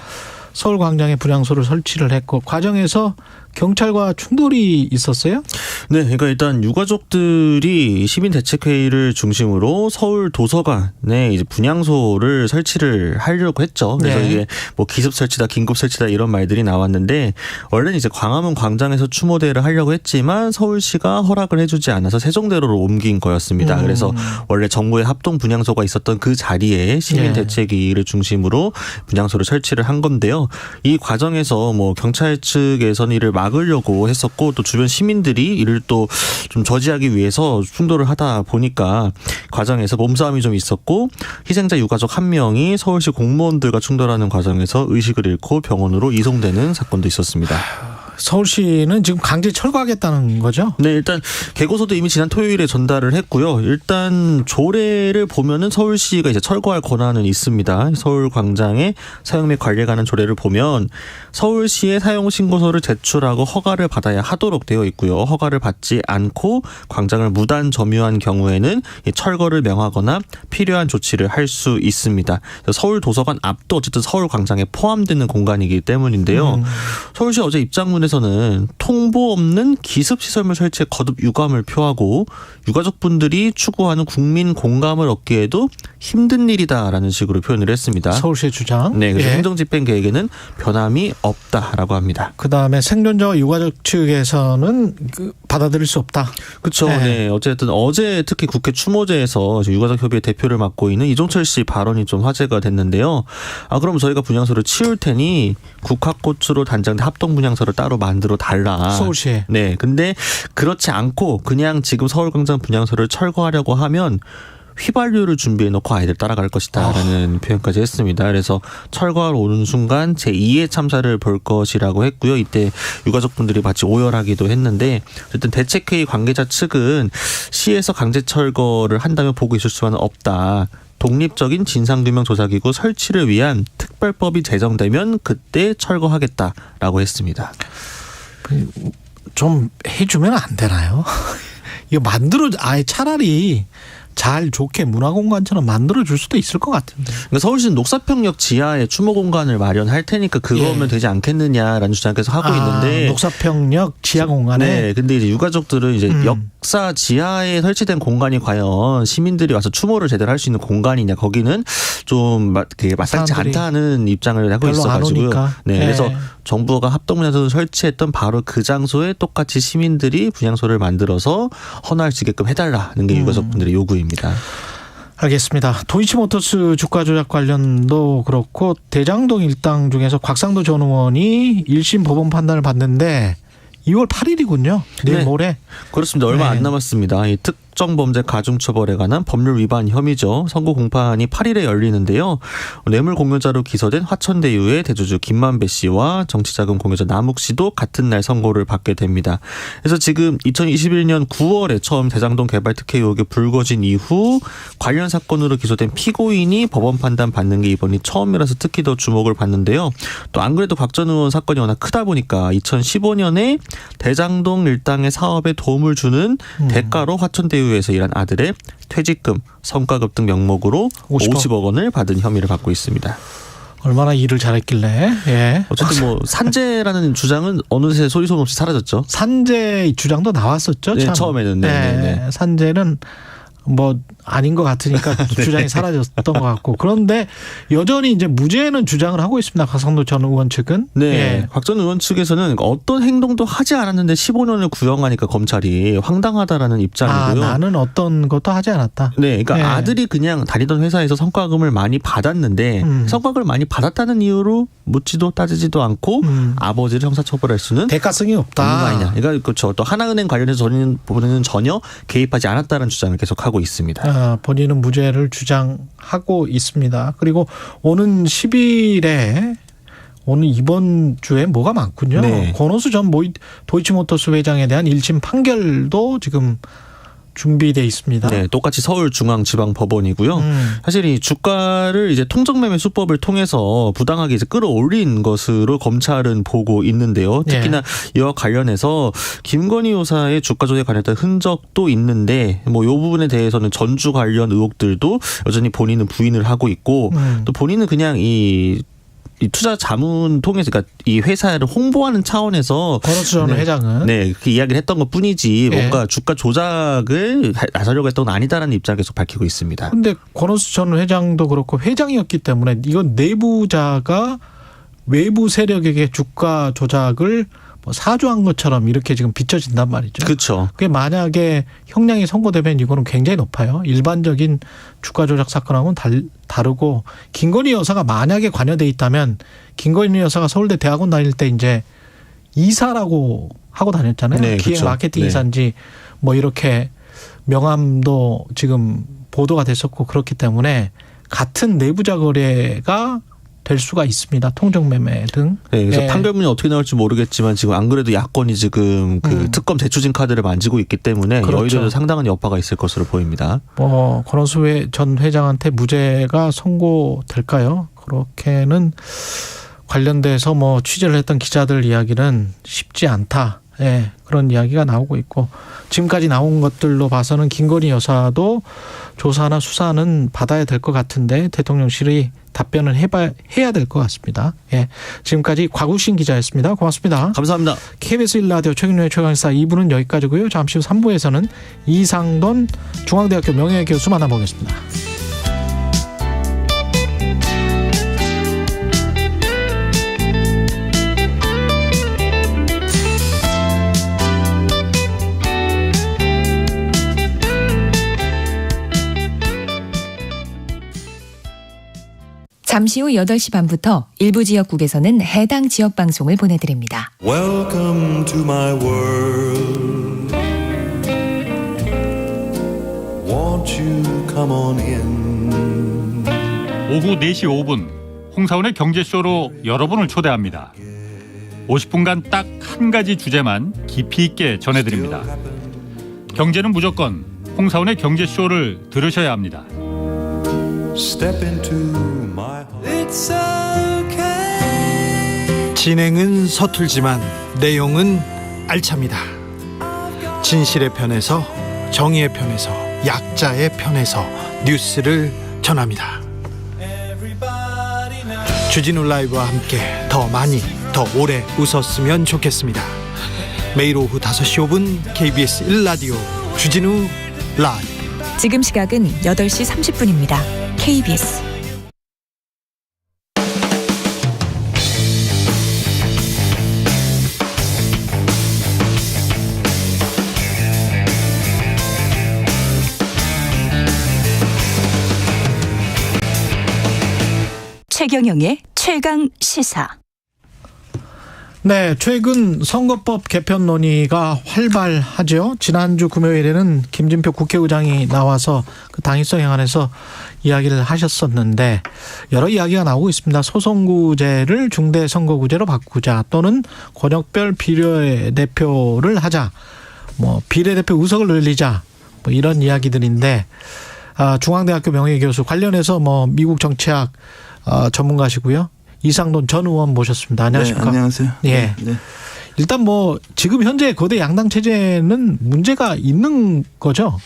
서울광장에 분향소를 설치를 했고 과정에서 경찰과 충돌이 있었어요? 네, 그러니까 일단 유가족들이 시민대책회의를 중심으로 서울 도서관에 이제 분향소를 설치를 하려고 했죠. 그래서 이게 뭐 기습 설치다, 긴급 설치다 이런 말들이 나왔는데 원래는 이제 광화문 광장에서 추모대회를 하려고 했지만 서울시가 허락을 해주지 않아서 세종대로로 옮긴 거였습니다. 그래서 원래 정부의 합동 분향소가 있었던 그 자리에 시민대책회의를 중심으로 분향소를 설치를 한 건데요. 이 과정에서 뭐 경찰 측에서는 이를 막으려고 했었고 또 주변 시민들이 이를 또 좀 저지하기 위해서 충돌을 하다 보니까 과정에서 몸싸움이 좀 있었고 희생자 유가족 한 명이 서울시 공무원들과 충돌하는 과정에서 의식을 잃고 병원으로 이송되는 사건도 있었습니다. 서울시는 지금 강제 철거하겠다는 거죠? 네, 일단 개고서도 이미 지난 토요일에 전달을 했고요. 일단 조례를 보면은 서울시가 이제 철거할 권한은 있습니다. 서울광장의 사용 및 관리에 관한 조례를 보면 서울시에 사용 신고서를 제출하고 허가를 받아야 하도록 되어 있고요. 허가를 받지 않고 광장을 무단 점유한 경우에는 철거를 명하거나 필요한 조치를 할 수 있습니다. 서울 도서관 앞도 어쨌든 서울광장에 포함되는 공간이기 때문인데요. 서울시 어제 입장문에 서는 통보 없는 기습시설물 설치에 거듭 유감을 표하고 유가족분들이 추구하는 국민 공감을 얻기에도 힘든 일이다라는 식으로 표현을 했습니다. 서울시의 주장. 네, 그래서 행정집행 계획에는 변함이 없다라고 합니다. 그다음에 생존자와 유가족 측에서는 받아들일 수 없다. 그렇죠. 네, 어쨌든 어제 특히 국회 추모제에서 유가족협의회 대표를 맡고 있는 이종철 씨 발언이 좀 화제가 됐는데요. 그럼 저희가 분향소를 치울 테니 국화꽃으로 단장된 합동 분향소를 따로 만들어 달라. 서울시에. 네, 근데 그렇지 않고 그냥 지금 서울광장 분향소를 철거하려고 하면 휘발유를 준비해 놓고 아이들 따라갈 것이다라는 표현까지 했습니다. 그래서 철거하러 오는 순간 제2의 참사를 볼 것이라고 했고요. 이때 유가족분들이 마치 오열하기도 했는데 어쨌든 대책회의 관계자 측은 시에서 강제 철거를 한다면 보고 있을 수만은 없다. 독립적인 진상규명조사기구 설치를 위한 특별법이 제정되면 그때 철거하겠다라고 했습니다. 좀 해주면 안 되나요? 이거 아예 차라리 잘 좋게 문화공간처럼 만들어줄 수도 있을 것 같은데. 그러니까 서울시는 녹사평역 지하에 추모 공간을 마련할 테니까 그거면 되지 않겠느냐라는 주장을 계속 하고 있는데. 녹사평역 지하 공간에. 네, 근데 이제 유가족들은 이제 역사 지하에 설치된 공간이 과연 시민들이 와서 추모를 제대로 할 수 있는 공간이냐, 거기는 좀 마땅치 않다는 입장을 하고 있어가지고요. 네, 그래서 정부가 합동분향소를 설치했던 바로 그 장소에 똑같이 시민들이 분향소를 만들어서 헌화할 수 있게끔 해달라는 게 유가족분들의 요구입니다. 알겠습니다. 도이치모터스 주가 조작 관련도 그렇고 대장동 일당 중에서 곽상도 전 의원이 1심 법원 판단을 받는데 2월 8일이군요. 내일 모레. 그렇습니다. 얼마 안 남았습니다. 이 특정범죄 가중처벌에 관한 법률 위반 혐의죠. 선고 공판이 8일에 열리는데요. 뇌물 공여자로 기소된 화천대유의 대주주 김만배 씨와 정치자금 공여자 남욱 씨도 같은 날 선고를 받게 됩니다. 그래서 지금 2021년 9월에 처음 대장동 개발 특혜 의혹이 불거진 이후 관련 사건으로 기소된 피고인이 법원 판단 받는 게 이번이 처음이라서 특히 더 주목을 받는데요. 또 안 그래도 곽 전 의원 사건이 워낙 크다 보니까 2015년에 대장동 일당의 사업에 도움을 주는 대가로 화천대유에서 일한 아들의 퇴직금, 성과급 등 명목으로 50억 원을 받은 혐의를 받고 있습니다. 얼마나 일을 잘했길래. 예. 어쨌든 뭐 산재라는 주장은 어느새 소리소문 없이 사라졌죠. 산재 주장도 나왔었죠. 네, 참. 처음에는. 네. 산재는 뭐 아닌 것 같으니까 주장이 사라졌던 것 같고. 그런데 여전히 이제 무죄는 주장을 하고 있습니다. 곽상도 전 의원 측은. 네. 곽 전 의원 측에서는 어떤 행동도 하지 않았는데 15년을 구형하니까 검찰이 황당하다라는 입장이고요. 나는 어떤 것도 하지 않았다. 네. 그러니까 아들이 그냥 다니던 회사에서 성과금을 많이 받았는데 성과금을 많이 받았다는 이유로 묻지도 따지지도 않고 아버지를 형사처벌할 수는 대가성이 없다. 아니냐. 그러니까 그렇죠. 또 하나은행 관련해서 본인은 전혀 개입하지 않았다는 주장을 계속하고 있습니다. 본인은 무죄를 주장하고 있습니다. 그리고 오는 10일에 오늘 이번 주에 뭐가 많군요. 네. 권오수 전 도이치모터스 회장에 대한 1심 판결도 지금 준비돼 있습니다. 네, 똑같이 서울중앙지방법원이고요. 사실 이 주가를 이제 통정매매 수법을 통해서 부당하게 이제 끌어올린 것으로 검찰은 보고 있는데요. 특히나 이와 관련해서 김건희 여사의 주가 조작에 관련된 흔적도 있는데 뭐 이 부분에 대해서는 전주 관련 의혹들도 여전히 본인은 부인을 하고 있고 또 본인은 그냥 이 투자 자문 통해서, 그러니까 이 회사를 홍보하는 차원에서 권오수 전 회장은 그 이야기를 했던 것 뿐이지 뭔가 주가 조작을 나서려고 했던 건 아니다라는 입장을 계속 밝히고 있습니다. 그런데 권오수 전 회장도 그렇고 회장이었기 때문에 이건 내부자가 외부 세력에게 주가 조작을 사주한 것처럼 이렇게 지금 비춰진단 말이죠. 그렇죠. 그게 만약에 형량이 선고되면 이거는 굉장히 높아요. 일반적인 주가 조작 사건하고는 다르고 김건희 여사가 만약에 관여돼 있다면 김건희 여사가 서울대 대학원 다닐 때 이제 이사라고 하고 다녔잖아요. 네, 기획 그렇죠. 마케팅 이사인지 뭐 이렇게 명함도 지금 보도가 됐었고 그렇기 때문에 같은 내부자 거래가 될 수가 있습니다. 통정매매 등. 네, 그래서 판결문이 어떻게 나올지 모르겠지만 지금 안 그래도 야권이 지금 그 특검 대추진 카드를 만지고 있기 때문에 여의도에도 상당한 여파가 있을 것으로 보입니다. 권오수 전 회장한테 무죄가 선고될까요? 그렇게는 관련돼서 뭐 취재를 했던 기자들 이야기는 쉽지 않다. 그런 이야기가 나오고 있고 지금까지 나온 것들로 봐서는 김건희 여사도 조사나 수사는 받아야 될 것 같은데 대통령실이 답변을 해야 될 것 같습니다. 지금까지 곽우신 기자였습니다. 고맙습니다. 감사합니다. KBS 1라디오 최경영의 최강시사 2부는 여기까지고요. 잠시 후 3부에서는 이상돈 중앙대학교 명예교수 만나보겠습니다. 잠시 후 8시 반부터 일부 지역국에서는 해당 지역 방송을 보내드립니다. Welcome to my world. Won't you come come on in. 오후 4시 5분 홍사원의 경제쇼로 여러분을 초대합니다. 50분간 딱 한 가지 주제만 깊이 있게 전해드립니다. 경제는 무조건 홍사원의 경제쇼를 들으셔야 합니다. Step into my heart. It's okay. 진행은 서툴지만 내용은 알찹니다. 진실의 편에서 정의의 편에서 약자의 편에서 뉴스를 전합니다. 주진우 라이브와 함께 더 많이 더 오래 웃었으면 좋겠습니다. 매일 오후 5시 5분 KBS 1라디오 주진우 라이브. 지금 시각은 8시 30분입니다. KBS 최경영의 최강 시사. 네, 최근 선거법 개편 논의가 활발하죠. 지난주 금요일에는 김진표 국회의장이 나와서 그 당위성 행안에서 이야기를 하셨었는데 여러 이야기가 나오고 있습니다. 소선구제를 중대선거구제로 바꾸자, 또는 권역별 비례대표를 하자, 뭐 비례대표 의석을 늘리자, 뭐 이런 이야기들인데, 중앙대학교 명예교수 관련해서 뭐 미국 정치학 전문가시고요. 이상돈 전 의원 모셨습니다. 안녕하십니까? 네, 안녕하세요. 예. 네. 일단 뭐 지금 현재 거대 양당 체제는 문제가 있는 거죠?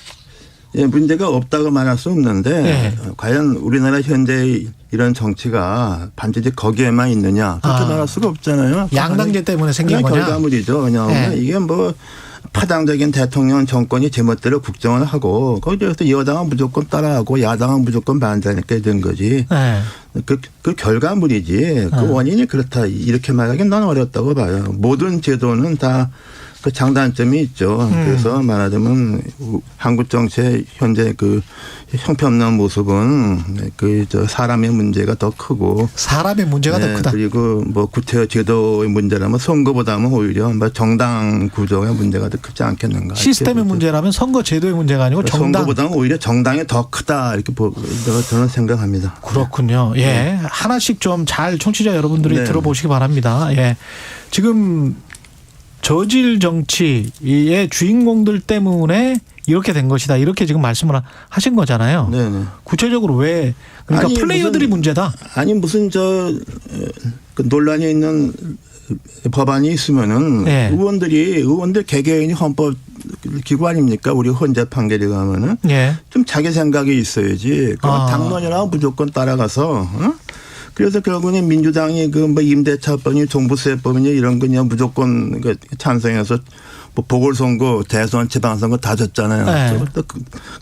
예, 문제가 없다고 말할 수 없는데, 네. 과연 우리나라 현재 이런 정치가 반드시 거기에만 있느냐, 그렇게 말할 수가 없잖아요. 양당제 때문에 생긴 거냐? 결과물이죠. 왜냐하면 네. 이게 뭐 파당적인 대통령 정권이 제멋대로 국정을 하고, 거기에서 여당은 무조건 따라하고 야당은 무조건 반대하니까 된 거지. 네. 그 결과물이지. 그 원인이 그렇다 이렇게 말하기는 난 어렵다고 봐요. 모든 제도는 다 그 장단점이 있죠. 그래서 말하자면 한국 정치의 현재 그 형편없는 모습은 저 사람의 문제가 더 크고, 사람의 문제가 네, 더 크다. 그리고 뭐 구태 제도의 문제라면 선거보다는 오히려 뭐 정당 구조의 문제가 더 크지 않겠는가. 시스템의 문제라면 선거 제도의 문제가 아니고 정당. 선거보다는 오히려 정당이 더 크다 이렇게 저는 생각합니다. 그렇군요. 예, 네. 하나씩 좀 잘 청취자 여러분들이 네. 들어보시기 바랍니다. 예, 지금 저질 정치의 주인공들 때문에 이렇게 된 것이다, 이렇게 지금 말씀을 하신 거잖아요. 네네. 구체적으로 왜? 그러니까 아니, 플레이어들이 문제다. 아니 무슨 논란이 있는 법안이 있으면은 네. 의원들 개개인이 헌법 기구 아닙니까? 우리 헌재 판결에 가면은 네. 좀 자기 생각이 있어야지. 당론이나 무조건 따라가서. 그래서 결국은 민주당이 그 뭐 임대차법이니 종부세법이니 이런 거 그냥 무조건 찬성해서 뭐 보궐선거, 대선, 지방선거 다 졌잖아요. 네. 또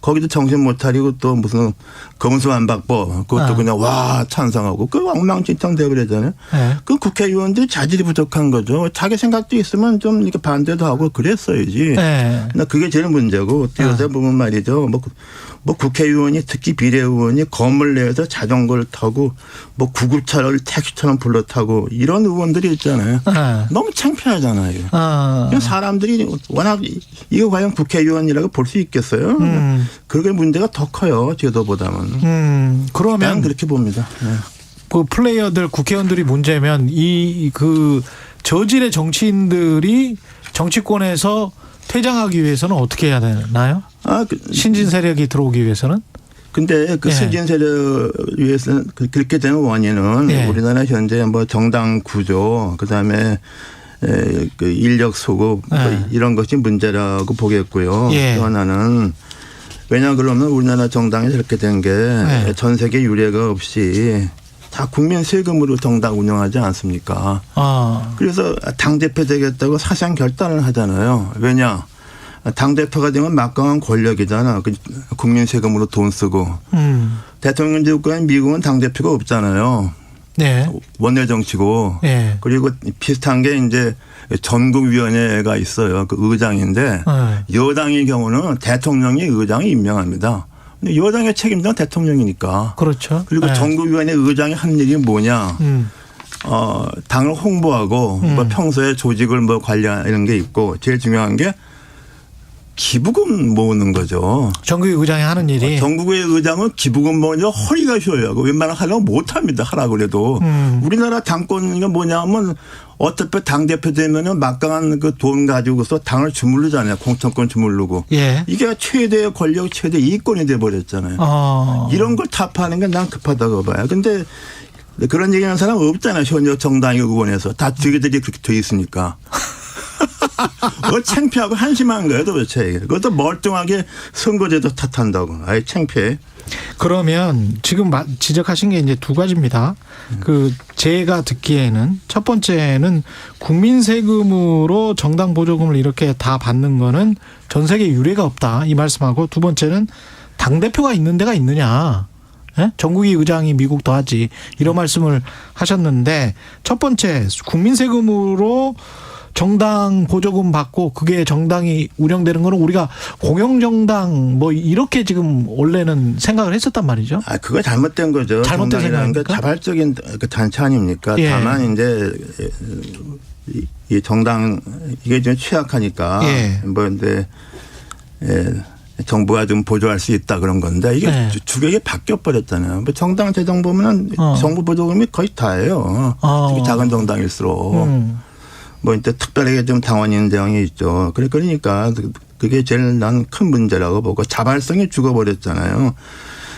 거기도 정신 못 차리고 또 무슨 검수완박법 그것도 그냥 와 찬성하고 그 엉망진창 되어버리잖아요. 네. 그 국회의원들이 자질이 부족한 거죠. 자기 생각도 있으면 좀 이렇게 반대도 하고 그랬어야지. 네. 그게 제일 문제고 또 요새 보면 말이죠. 뭐 국회의원이 특히 비례의원이 건물 내에서 자전거를 타고 뭐 구급차를 택시처럼 불러 타고 이런 의원들이 있잖아요. 너무 창피하잖아요. 사람들이 워낙 이거 과연 국회의원이라고 볼 수 있겠어요? 그게 문제가 더 커요. 제도보다는. 그러면 그렇게 봅니다. 네. 그 플레이어들 국회의원들이 문제면 그 저질의 정치인들이 정치권에서 퇴장하기 위해서는 어떻게 해야 되나요? 신진 세력이 들어오기 위해서는? 근데 그 신진 세력 위해서는 그렇게 되는 원인은 우리나라 현재 뭐 정당 구조, 그다음에 그 인력 소급 뭐 이런 것이 문제라고 보겠고요. 또 하나는 왜냐 그러면 우리나라 정당이 이렇게 된 게 전 세계 유례가 없이 다 국민 세금으로 정당 운영하지 않습니까? 그래서 당대표 되겠다고 사상 결단을 하잖아요. 왜냐? 당대표가 되면 막강한 권력이잖아. 국민 세금으로 돈 쓰고. 대통령 제국과는 미국은 당대표가 없잖아요. 네. 원내 정치고. 네. 그리고 비슷한 게 이제 전국위원회가 있어요. 그 의장인데 여당의 경우는 대통령이 의장이 임명합니다. 여당의 책임자는 대통령이니까. 그렇죠. 그리고 전국위원회 의장이 한 일이 뭐냐. 당을 홍보하고 뭐 평소에 조직을 뭐 관리하는 게 있고 제일 중요한 게 기부금 모으는 거죠. 전국의 의장이 하는 일이. 전국의 의장은 기부금 모으냐 허리가 휘어요. 웬만하면 하려고 못합니다. 하라고 그래도. 우리나라 당권이 뭐냐면 어차피 당대표 되면은 막강한 그 돈 가지고서 당을 주물르잖아요. 공천권 주물르고. 예. 이게 최대의 권력, 최대 이권이 돼버렸잖아요. 이런 걸 타파하는 게 난 급하다고 봐요. 근데 그런 얘기하는 사람 없잖아요. 현역 정당의 의원에서. 다 저희들이 그렇게 돼 있으니까. 창피하고 한심한 거예요, 도대체. 그것도 멀쩡하게 선거제도 탓한다고. 아예 창피해. 그러면 지금 지적하신 게 이제 두 가지입니다. 그 제가 듣기에는 첫 번째는 국민 세금으로 정당 보조금을 이렇게 다 받는 거는 전 세계 유례가 없다 이 말씀하고, 두 번째는 당 대표가 있는 데가 있느냐. 예? 전국의 의장이 미국 더 하지 이런 말씀을 하셨는데, 첫 번째 국민 세금으로 정당 보조금 받고 그게 정당이 운영되는 거는 우리가 공영정당 뭐 이렇게 지금 원래는 생각을 했었단 말이죠. 그거 잘못된 거죠. 잘못된 생각입니까? 자발적인 그 단체 아닙니까? 예. 다만 이제 이 정당 이게 좀 취약하니까 뭐 근데 정부가 좀 보조할 수 있다 그런 건데 이게 주객이 바뀌어 버렸잖아요. 뭐 정당 재정 보면은 정부 보조금이 거의 다예요. 특히 작은 정당일수록. 뭐 이제 특별하게 좀 당원 인정이 있죠. 그러니까 그게 제일 난 큰 문제라고 보고, 자발성이 죽어버렸잖아요.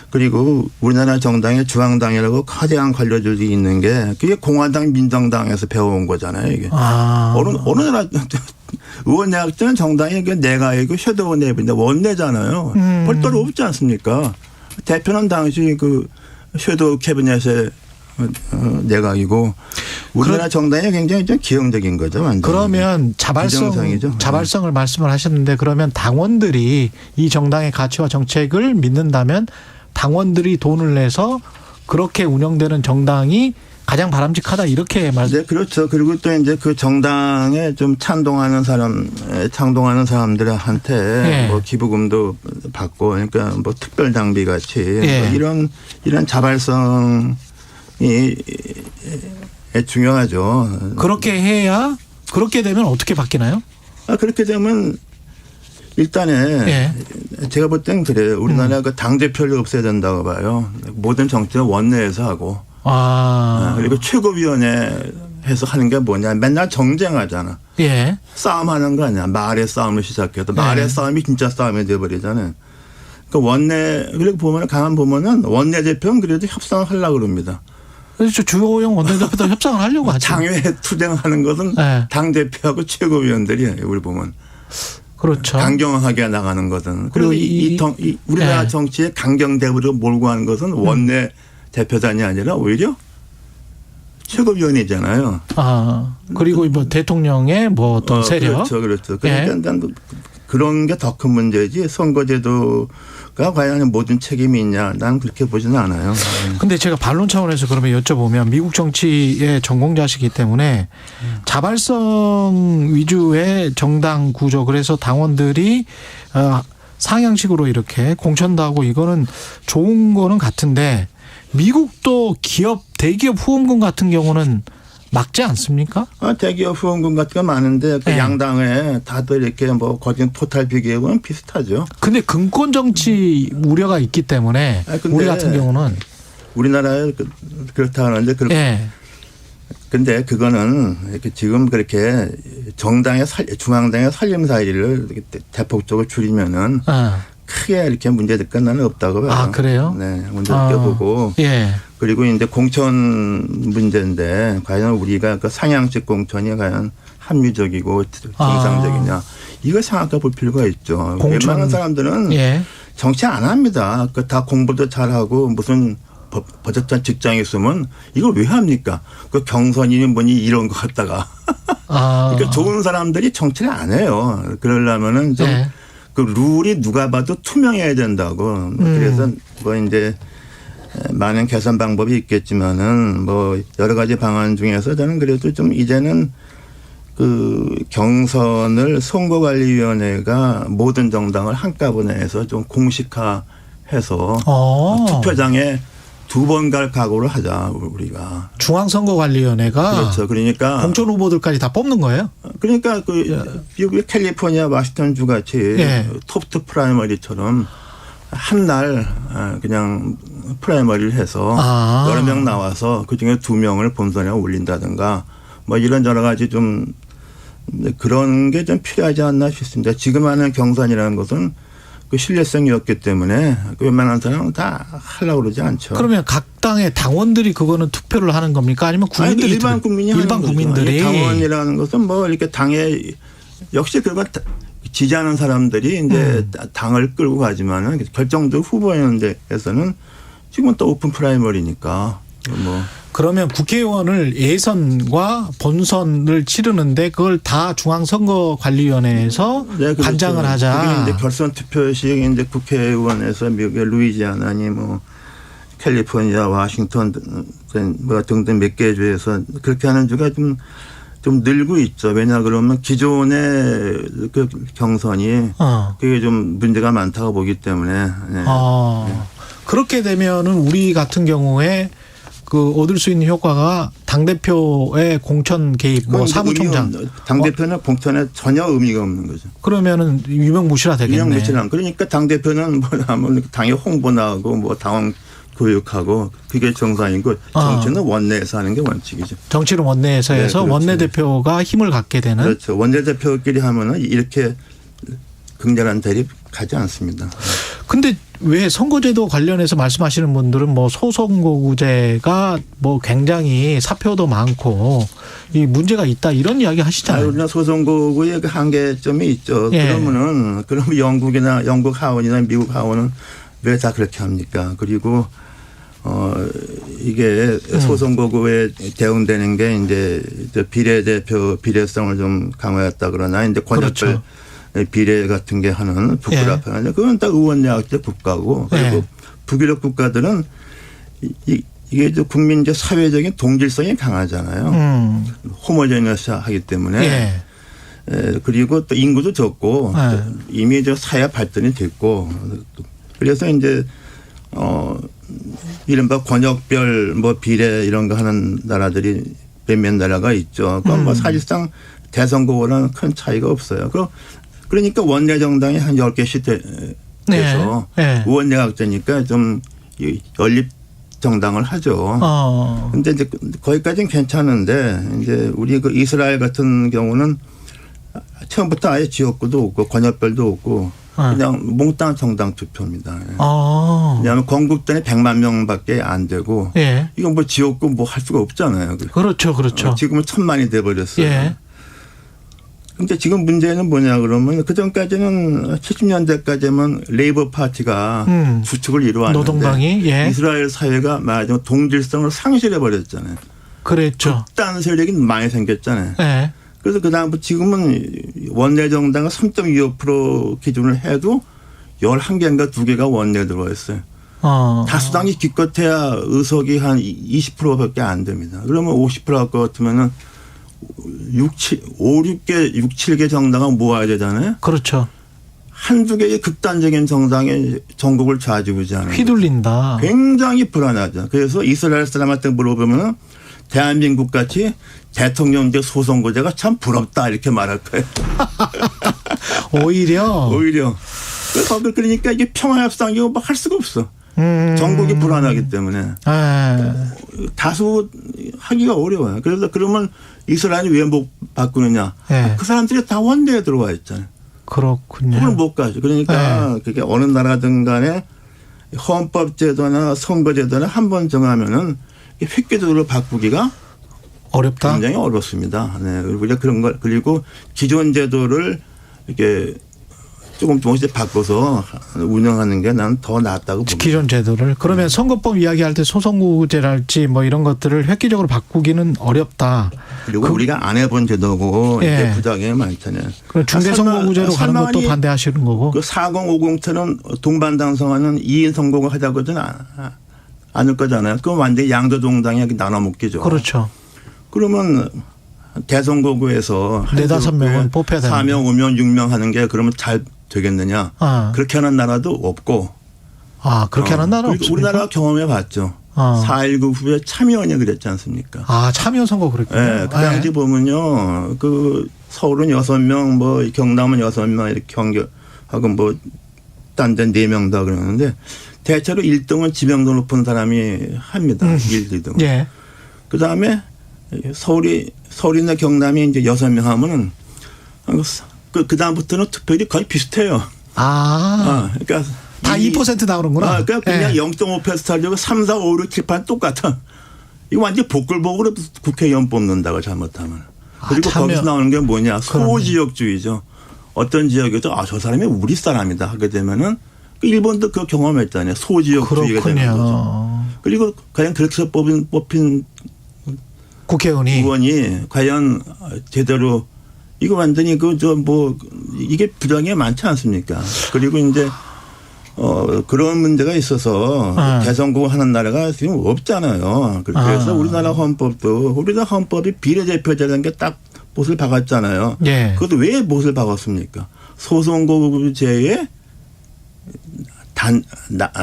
그리고 우리나라 정당의 중앙당이라고 거대한 관료들이 있는 게 그게 공화당 민정당에서 배워온 거잖아요. 이게 어느 나라 의원 야각제는 정당이 내가이고 섀도우 내부인데 원내잖아요. 별도로 없지 않습니까? 대표는 당시 그 섀도우 캐비넷에 내각이고 우리나라 정당이 굉장히 좀 기형적인 거죠. 완전히. 그러면 자발성을 말씀을 하셨는데, 그러면 당원들이 이 정당의 가치와 정책을 믿는다면 당원들이 돈을 내서 그렇게 운영되는 정당이 가장 바람직하다 이렇게 말씀. 네, 그렇죠. 그리고 또 이제 그 정당에 좀 창동하는 사람들한테 뭐 기부금도 받고, 그러니까 뭐 특별 장비 같이 뭐 이런 자발성 중요하죠. 그렇게 해야, 그렇게 되면 어떻게 바뀌나요? 그렇게 되면 일단은 제가 볼 땐 그래요. 우리나라 그 당대표를 없애야 된다고 봐요. 모든 정치는 원내에서 하고. 그리고 최고위원회에서 하는 게 뭐냐. 맨날 정쟁하잖아. 싸움하는 거 아니야. 말의 싸움을 시작해서. 말의 싸움이 진짜 싸움이 돼버리잖아요. 그러니까 원내, 그리고 보면 가만 보면은 원내대표는 그래도 협상을 하려고 그럽니다. 그렇죠. 주호영 원내대표도 협상을 하려고 하죠. 당회 투쟁하는 것은 당대표하고 최고위원들이에요. 우리 보면. 그렇죠. 강경하게 나가는 것은. 그리고 우리나라 정치에 강경대우로 몰고 가는 것은 원내 대표단이 아니라 오히려 최고위원이잖아요. 그리고 뭐 대통령의 뭐 어떤 세력. 그렇죠. 그러니까 그런 게 더 큰 문제지, 선거제도가 과연 모든 책임이 있냐, 난 그렇게 보지는 않아요. 근데 제가 반론 차원에서 그러면 여쭤보면, 미국 정치의 전공자시기 때문에 자발성 위주의 정당 구조, 그래서 당원들이 상향식으로 이렇게 공천도 하고 이거는 좋은 거는 같은데, 미국도 대기업 후원금 같은 경우는 막지 않습니까? 대기업 후원금 같은 거 많은데 그 양당에 다들 이렇게 뭐 거진 토탈 비교하고는 비슷하죠. 근데 금권 정치 우려가 있기 때문에 우리 같은 경우는 우리나라에 그렇다 하는데 근데 그거는 이렇게 지금 그렇게 중앙당의 살림살이를 대폭적으로 줄이면은 크게 이렇게 문제될 건 나는 없다고 봐요. 그래요? 네, 문제될 보고. 그리고 이제 공천 문제인데 과연 우리가 그 상향식 공천이 과연 합리적이고 정상적이냐, 이걸 생각해 볼 필요가 있죠. 웬만한 사람들은 정치 안 합니다. 다 공부도 잘하고 무슨 버젓한 직장에 있으면 이걸 왜 합니까? 그 경선이니 뭐니 이런 거 갖다가. 그러니까 좋은 사람들이 정치를 안 해요. 그러려면은 좀 그 룰이 누가 봐도 투명해야 된다고. 그래서 뭐 이제 많은 개선 방법이 있겠지만은 뭐 여러 가지 방안 중에서 저는 그래도 좀 이제는 그 경선을 선거관리위원회가 모든 정당을 한꺼번에 해서 좀 공식화해서 두 번 갈 각오를 하자 우리가. 중앙선거관리위원회가 그렇죠. 그러니까 공천 후보들까지 다 뽑는 거예요? 그러니까 그 미국의 캘리포니아 워싱턴주 같이 톱2 프라이머리처럼 한 날 그냥 프라이머리를 해서 여러 명 나와서 그중에 2명을 본선에 올린다든가 뭐 이런 여러 가지 좀 그런 게 좀 필요하지 않나 싶습니다. 지금 하는 경선이라는 것은 그 신뢰성이 없기 때문에 그 웬만한 사람은 다 하려고 그러지 않죠. 그러면 각 당의 당원들이 그거는 투표를 하는 겁니까? 아니면 국민들이? 아니, 일반 국민이 일반 하는 국민들이. 거죠. 당원이라는 것은 뭐 이렇게 당에 역시 그걸 지지하는 사람들이 이제 당을 끌고 가지만은 결정적 후보연대에서는 지금은 또 오픈 프라이머리니까 뭐. 그러면 국회의원을 예선과 본선을 치르는데 그걸 다 중앙선거관리위원회에서 네, 그렇죠. 관장을 하자. 그게 이제 결선 투표식 이제 국회의원에서 미국의 루이지아나니 뭐 캘리포니아, 워싱턴 뭐 등등 몇 개 주에서 그렇게 하는 주가 좀 늘고 있죠. 왜냐 그러면 기존의 그 경선이 그게 좀 문제가 많다고 보기 때문에. 네. 그렇게 되면은 우리 같은 경우에 그 얻을 수 있는 효과가 당대표의 공천 개입, 뭐 사무총장. 당대표는 공천에 전혀 의미가 없는 거죠. 그러면은 유명무실화 되겠네. 유명무실한. 그러니까 당대표는 뭐 당의 홍보나 하고 뭐 당원 교육하고 그게 정상이고 정치는 원내에서 하는 게 원칙이죠. 정치는 원내에서 해서 그렇죠. 원내대표가 힘을 갖게 되는. 그렇죠. 원내대표끼리 하면은 이렇게 극렬한 대립 가지 않습니다. 근데 왜 선거제도 관련해서 말씀하시는 분들은 뭐 소선거구제가 뭐 굉장히 사표도 많고 이 문제가 있다 이런 이야기 하시잖아요. 우리나라 소선거구의 그 한계점이 있죠. 그러면 영국 하원이나 미국 하원은 왜 다 그렇게 합니까? 그리고 이게 소선거구에 대응되는 게 이제 비례대표 비례성을 좀 강화했다 그러나 이제 권역별 비례 같은 게 하는 북유럽 그건 다 의원내각제 국가고 그리고 북유럽 국가들은 이게 국민 사회적인 동질성이 강하잖아요. 호모제니어스하기 때문에 그리고 또 인구도 적고 이미 사회 발전이 됐고 그래서 이제 이른바 권역별 뭐 비례 이런 거 하는 나라들이 몇몇 나라가 있죠. 그건 뭐 사실상 대선거와는 큰 차이가 없어요. 그러니까 원내 정당이 한 10개씩 돼서 의원내각제니까 좀 연립 정당을 하죠. 근데 이제 거기까지는 괜찮은데 이제 우리 그 이스라엘 같은 경우는 처음부터 아예 지역구도 없고 권역별도 없고 그냥 몽땅 정당 투표입니다. 왜냐하면 건국단이 100만 명밖에 안 되고 이건 뭐 지역구 뭐 할 수가 없잖아요. 그렇죠. 지금은 1000만이 돼버렸어요. 근데 지금 문제는 뭐냐 그러면 그전까지는 70년대까지는 레이버 파티가 주축을 이루었는데 노동당이 이스라엘 사회가 말하자면 동질성을 상실해버렸잖아요. 그랬죠. 극단 세력이 많이 생겼잖아요. 그래서 그다음부터 지금은 원내 정당은 3.25% 기준을 해도 11개인가 2개가 원내에 들어와 있어요. 다수당이 기껏해야 의석이 한 20%밖에 안 됩니다. 그러면 50% 할 것 같으면은 7개 정당은 모아야 되잖아요. 그렇죠. 한두 개의 극단적인 정당이 전국을 좌지우지하는 휘둘린다. 굉장히 불안하죠. 그래서 이스라엘 사람한테 물어보면 대한민국 같이 대통령제 소선거제가 참 부럽다 이렇게 말할 거예요. 오히려. 그러니까 이게 평화협상이고 뭐 할 수가 없어. 전국이 불안하기 때문에 다수 하기가 어려워요. 그래서 그러면 이스라엘이 왜 못 바꾸느냐? 그 사람들이 다 원내에 들어와 있잖아요. 그렇군요. 그걸 못 가죠. 그러니까 그게 어느 나라든 간에 헌법제도나 선거제도나 한 번 정하면은 획기적으로 바꾸기가 어렵다. 굉장히 어렵습니다. 우리가 그런 걸 그리고 기존 제도를 이렇게 조금씩 바꿔서 운영하는 게 난 더 낫다고 봅니다. 기존 제도를. 그러면 선거법 이야기할 때 소선거구제랄지 뭐 이런 것들을 획기적으로 바꾸기는 어렵다. 그리고 우리가 안 해본 제도고 이제 부작용이 많잖아요. 중대선거구제로 가는 것도 반대하시는 거고. 그 4050처럼 동반당선거는 2인 선거가 하자고 하지는 않을 거잖아요. 그건 완전히 양도동당이 나눠 먹기죠. 그렇죠. 그러면 대선거구에서 4-5명은 뽑혀야 되는 4명, 5명, 6명 하는 게 그러면 잘 되겠느냐. 그렇게 하는 나라도 없고. 그렇게 하는 나라 없습니까? 우리나라가 경험해 봤죠. 4.19 후에 참여연이 그랬지 않습니까? 아, 참여 선거 그랬군요. 네, 그 당시 보면요. 그 서울은 6명, 뭐 경남은 6명 이렇게 경기하고 뭐 딴 데 4명 다 그러는데 대체로 1등은 지명도 높은 사람이 합니다. 1, 2등. 예. 그다음에 서울이나 경남이 이제 6명 하면은 그다음부터는 투표율이 거의 비슷해요. 그러니까 다 2% 나오는구나. 그러니까 그냥 0.5% 하려고 3, 4, 5, 6, 7, 8 똑같아. 이거 완전 보글보글 국회의원 뽑는다고 잘못하면. 그리고 거기서 나오는 게 뭐냐. 소지역주의죠. 어떤 지역에도 저 사람이 우리 사람이다 하게 되면은 일본도 그 경험했잖아요. 소지역주의가 되는 거죠. 그리고 과연 그렇게 해서 뽑힌 의원이 과연 제대로 이거 완전히 이게 부정이 많지 않습니까? 그리고 이제 그런 문제가 있어서 대선거 하는 나라가 지금 없잖아요. 그래서 우리나라 헌법이 비례대표제라는 게 딱 못을 박았잖아요. 예. 그것도 왜 못을 박았습니까? 소선거제의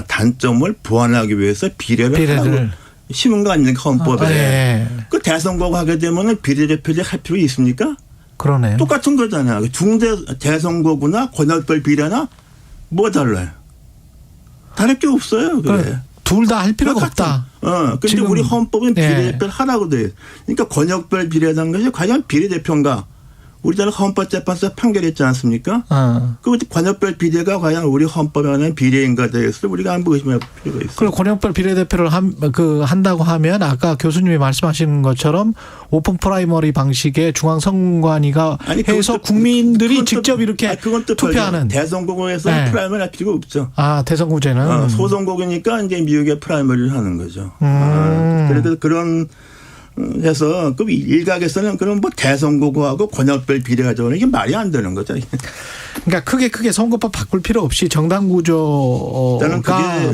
단점을 보완하기 위해서 비례를 하라고 심은 거 아닙니까 헌법에. 그 대선거 하게 되면 비례대표제 할 필요 있습니까? 그러네요. 똑같은 거잖아요. 중대 대선거구나 권역별 비례나 뭐 달라요? 다를 게 없어요. 그래. 둘 다 할 필요가 없다. 근데 우리 헌법은 비례대표를 하라고 돼. 그러니까 권역별 비례라는 것이 과연 비례대표인가? 우리나라 헌법재판소에서 판결했지 않습니까? 그 권역별 비례가 과연 우리 헌법에 관한 비례인가 되겠어 우리가 한번 의심할 필요가 있어요. 그리고 권역별 비례대표를 한다고 하면 아까 교수님이 말씀하시는 것처럼 오픈 프라이머리 방식의 중앙선관위가 해서 국민들이 직접 이렇게 투표하는. 대선거구에서 프라이머리 할 필요가 없죠. 대선구제는. 소선거구니까 이제 미국의 프라이머리를 하는 거죠. 그래서 그런 해서 그 일각에서는 그럼 뭐 대선거구하고 권역별 비례가 저는 이게 말이 안 되는 거죠. 그러니까 크게 선거법 바꿀 필요 없이 정당 구조가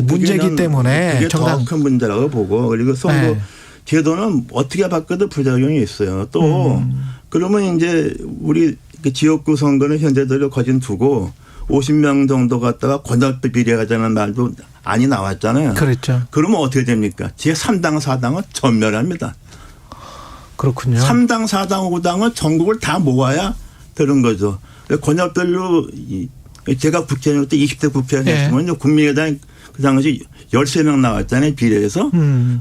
문제이기 때문에 그게 더 큰 문제라고 보고 그리고 선거 제도는 어떻게 바꿔도 부작용이 있어요. 또 그러면 이제 우리 지역구 선거는 현재대로 거진 두고 50명 정도 갖다가 권역별 비례하자는 말도 안이 나왔잖아요. 그렇죠. 그러면 어떻게 됩니까? 제3당 4당은 전멸합니다. 그렇군요. 3당, 4당, 5당은 전국을 다 모아야 되는 거죠. 권역별로 제가 국회의원 때 20대 국회의원 했으면 국민의당 그 당시 13명 나왔잖아요. 비례해서.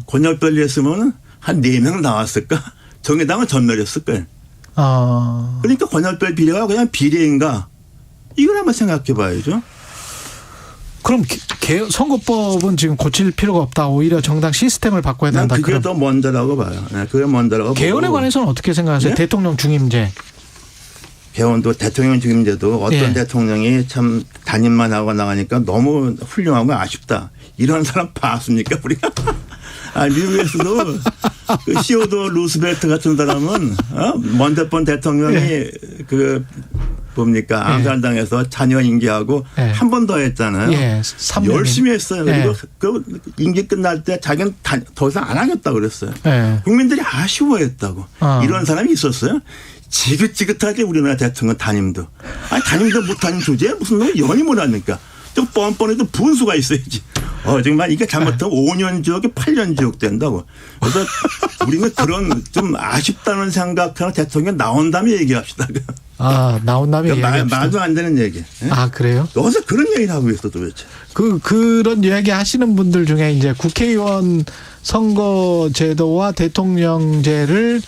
권역별로 했으면 한 4명 나왔을까? 정의당은 전멸했을 거예요. 그러니까 권역별 비례가 그냥 비례인가? 이걸 한번 생각해 봐야죠. 그럼 선거법은 지금 고칠 필요가 없다. 오히려 정당 시스템을 바꿔야 된다. 그게 더 먼저라고 봐요. 그게 먼저라고 개헌에 보고. 관해서는 어떻게 생각하세요? 네? 대통령 중임제. 개헌도 대통령 중임제도 어떤 대통령이 참 단임만 하고 나가니까 너무 훌륭하고 아쉽다. 이런 사람 봤습니까 우리가? 미국에서도 그 시오도 루스벨트 같은 사람은 먼저 번 대통령이 뭡니까 암살당해서 자녀 임기하고 한 번 더 했잖아요. 열심히 했어요. 그리고 그 임기 끝날 때 자기는 더 이상 안 하겠다 그랬어요. 국민들이 아쉬워했다고. 이런 사람이 있었어요. 지긋지긋하게 우리나라 대통령 담임도. 담임도 못하는 주제에 무슨 놈이 연임을 합니까? 좀 뻔뻔해도 분수가 있어야지. 정말 이게 잘못하면 5년 지역이 8년 지역 된다고. 그래서 우리는 그런 좀 아쉽다는 생각하는 대통령 나온 다음에 얘기합시다. 나온 다음에 얘기합시다. 말도 안 되는 얘기. 그래요? 어디서 그런 얘기를 하고 있어 도대체. 그런 이야기 하시는 분들 중에 이제 국회의원 선거제도와 대통령제를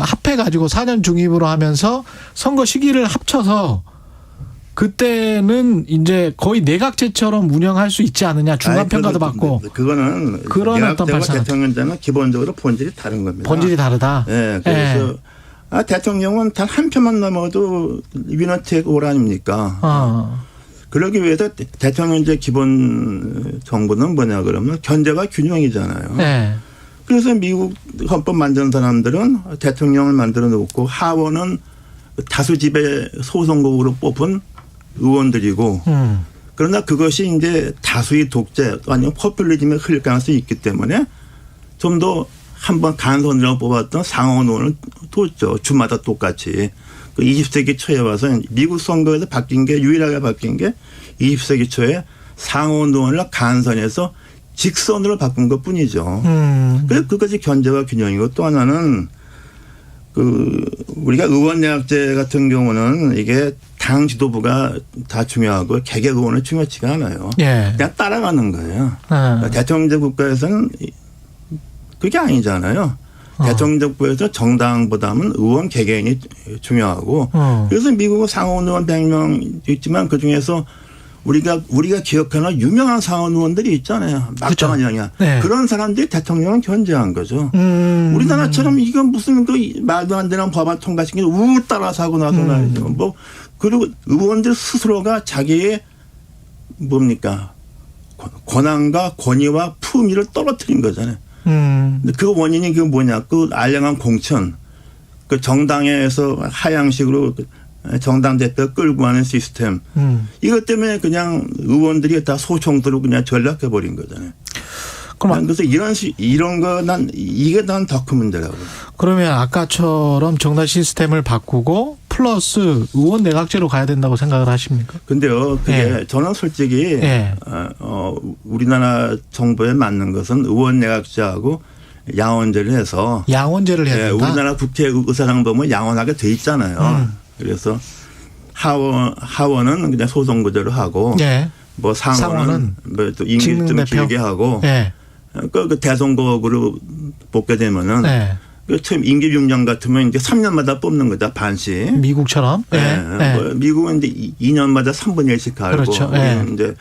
합해가지고 4년 중임으로 하면서 선거 시기를 합쳐서 그때는 이제 거의 내각제처럼 운영할 수 있지 않느냐. 중간평가도 받고. 그거는 그런 어떤 발상. 대통령제는 기본적으로 본질이 다른 겁니다. 본질이 다르다. 그래서 대통령은 단 한 표만 넘어도 위너테이크 올 아닙니까? 그러기 위해서 대통령제 기본 정부는 뭐냐 그러면 견제와 균형이잖아요. 그래서 미국 헌법 만드는 사람들은 대통령을 만들어 놓고 하원은 다수 지배 소선거구로 뽑은 의원들이고 그러나 그것이 이제 다수의 독재 아니면 포퓰리즘에 흘릴 가능성이 있기 때문에 좀 더 한번 간선이라고 뽑았던 상원 의원을 뒀죠. 주마다 똑같이. 20세기 초에 와서 미국 선거에서 바뀐 게 유일하게 바뀐 게 20세기 초에 상원 의원을 간선해서 직선으로 바꾼 것 뿐이죠. 그래서 그것이 견제와 균형이고 또 하나는 우리가 의원내각제 같은 경우는 이게 당 지도부가 다 중요하고 개개 의원은 중요치가 않아요. 예. 그냥 따라가는 거예요. 그러니까 대통령제 국가에서는 그게 아니잖아요. 대통령제 국가에서 정당보다는 의원 개개인이 중요하고 그래서 미국은 상원 의원 100명 있지만 그중에서 우리가 기억하는 유명한 상원 의원들이 있잖아요. 막강한 영향. 네. 그런 사람들이 대통령을 견제한 거죠. 우리나라처럼 이건 무슨 말도 안 되는 법안 통과시키는 우 따라서 하고 나서 말이죠. 그리고 의원들 스스로가 자기의 뭡니까 권한과 권위와 품위를 떨어뜨린 거잖아요. 근데 그 원인이 뭐냐? 그 알량한 공천, 그 정당에서 하향식으로 정당 대표 끌고 가는 시스템. 이것 때문에 그냥 의원들이 다 소총들로 그냥 전락해 버린 거잖아요. 그래서 이런 거 이게 난 더 큰 문제라고. 그러면 아까처럼 정당 시스템을 바꾸고 플러스 의원 내각제로 가야 된다고 생각을 하십니까? 근데요, 그게 저는 솔직히 우리나라 정부에 맞는 것은 의원 내각제하고 양원제를 해서 양원제를 해야 된다. 우리나라 국회 의사당 보면 양원하게 돼 있잖아요. 그래서 하원은 그냥 소선거제로 하고 뭐 상원은 뭐 또 임기 좀 길게 하고 그 대선거구로 뽑게 되면은 처음 임기 6년 같으면 이제 3년마다 뽑는 거다 반씩. 미국처럼. 뭐 미국은 이제 2년마다 3분의 1씩 가고 그렇죠. 이제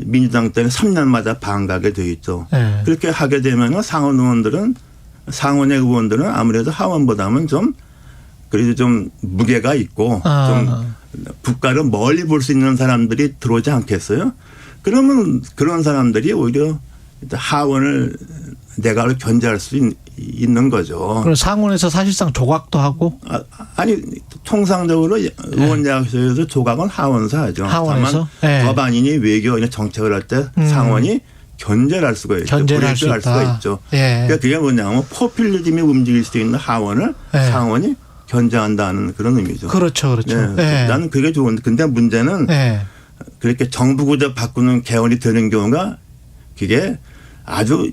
민주당 때는 3년마다 반 가게 돼 있죠. 그렇게 하게 되면은 상원의 의원들은 아무래도 하원보다는 좀 그래도 좀 무게가 있고 좀 국가를 멀리 볼 수 있는 사람들이 들어오지 않겠어요? 그러면 그런 사람들이 오히려 하원을 내각을 견제할 수 있는 거죠. 그럼 상원에서 사실상 조각도 하고? 아니 통상적으로 의원 내각제에서 조각은 하원에서 하죠. 하원에서? 다만 법안이니 외교 정책을 할 때 상원이 견제를 할 수가 있죠. 견제를 할 수가 있죠. 그러니까 그게 뭐냐면 포퓰리즘이 움직일 수 있는 하원을 상원이 견제한다는 그런 의미죠. 그렇죠. 나는 그게 좋은데 근데 문제는 그렇게 정부 구조 바꾸는 개헌이 되는 경우가 그게 아주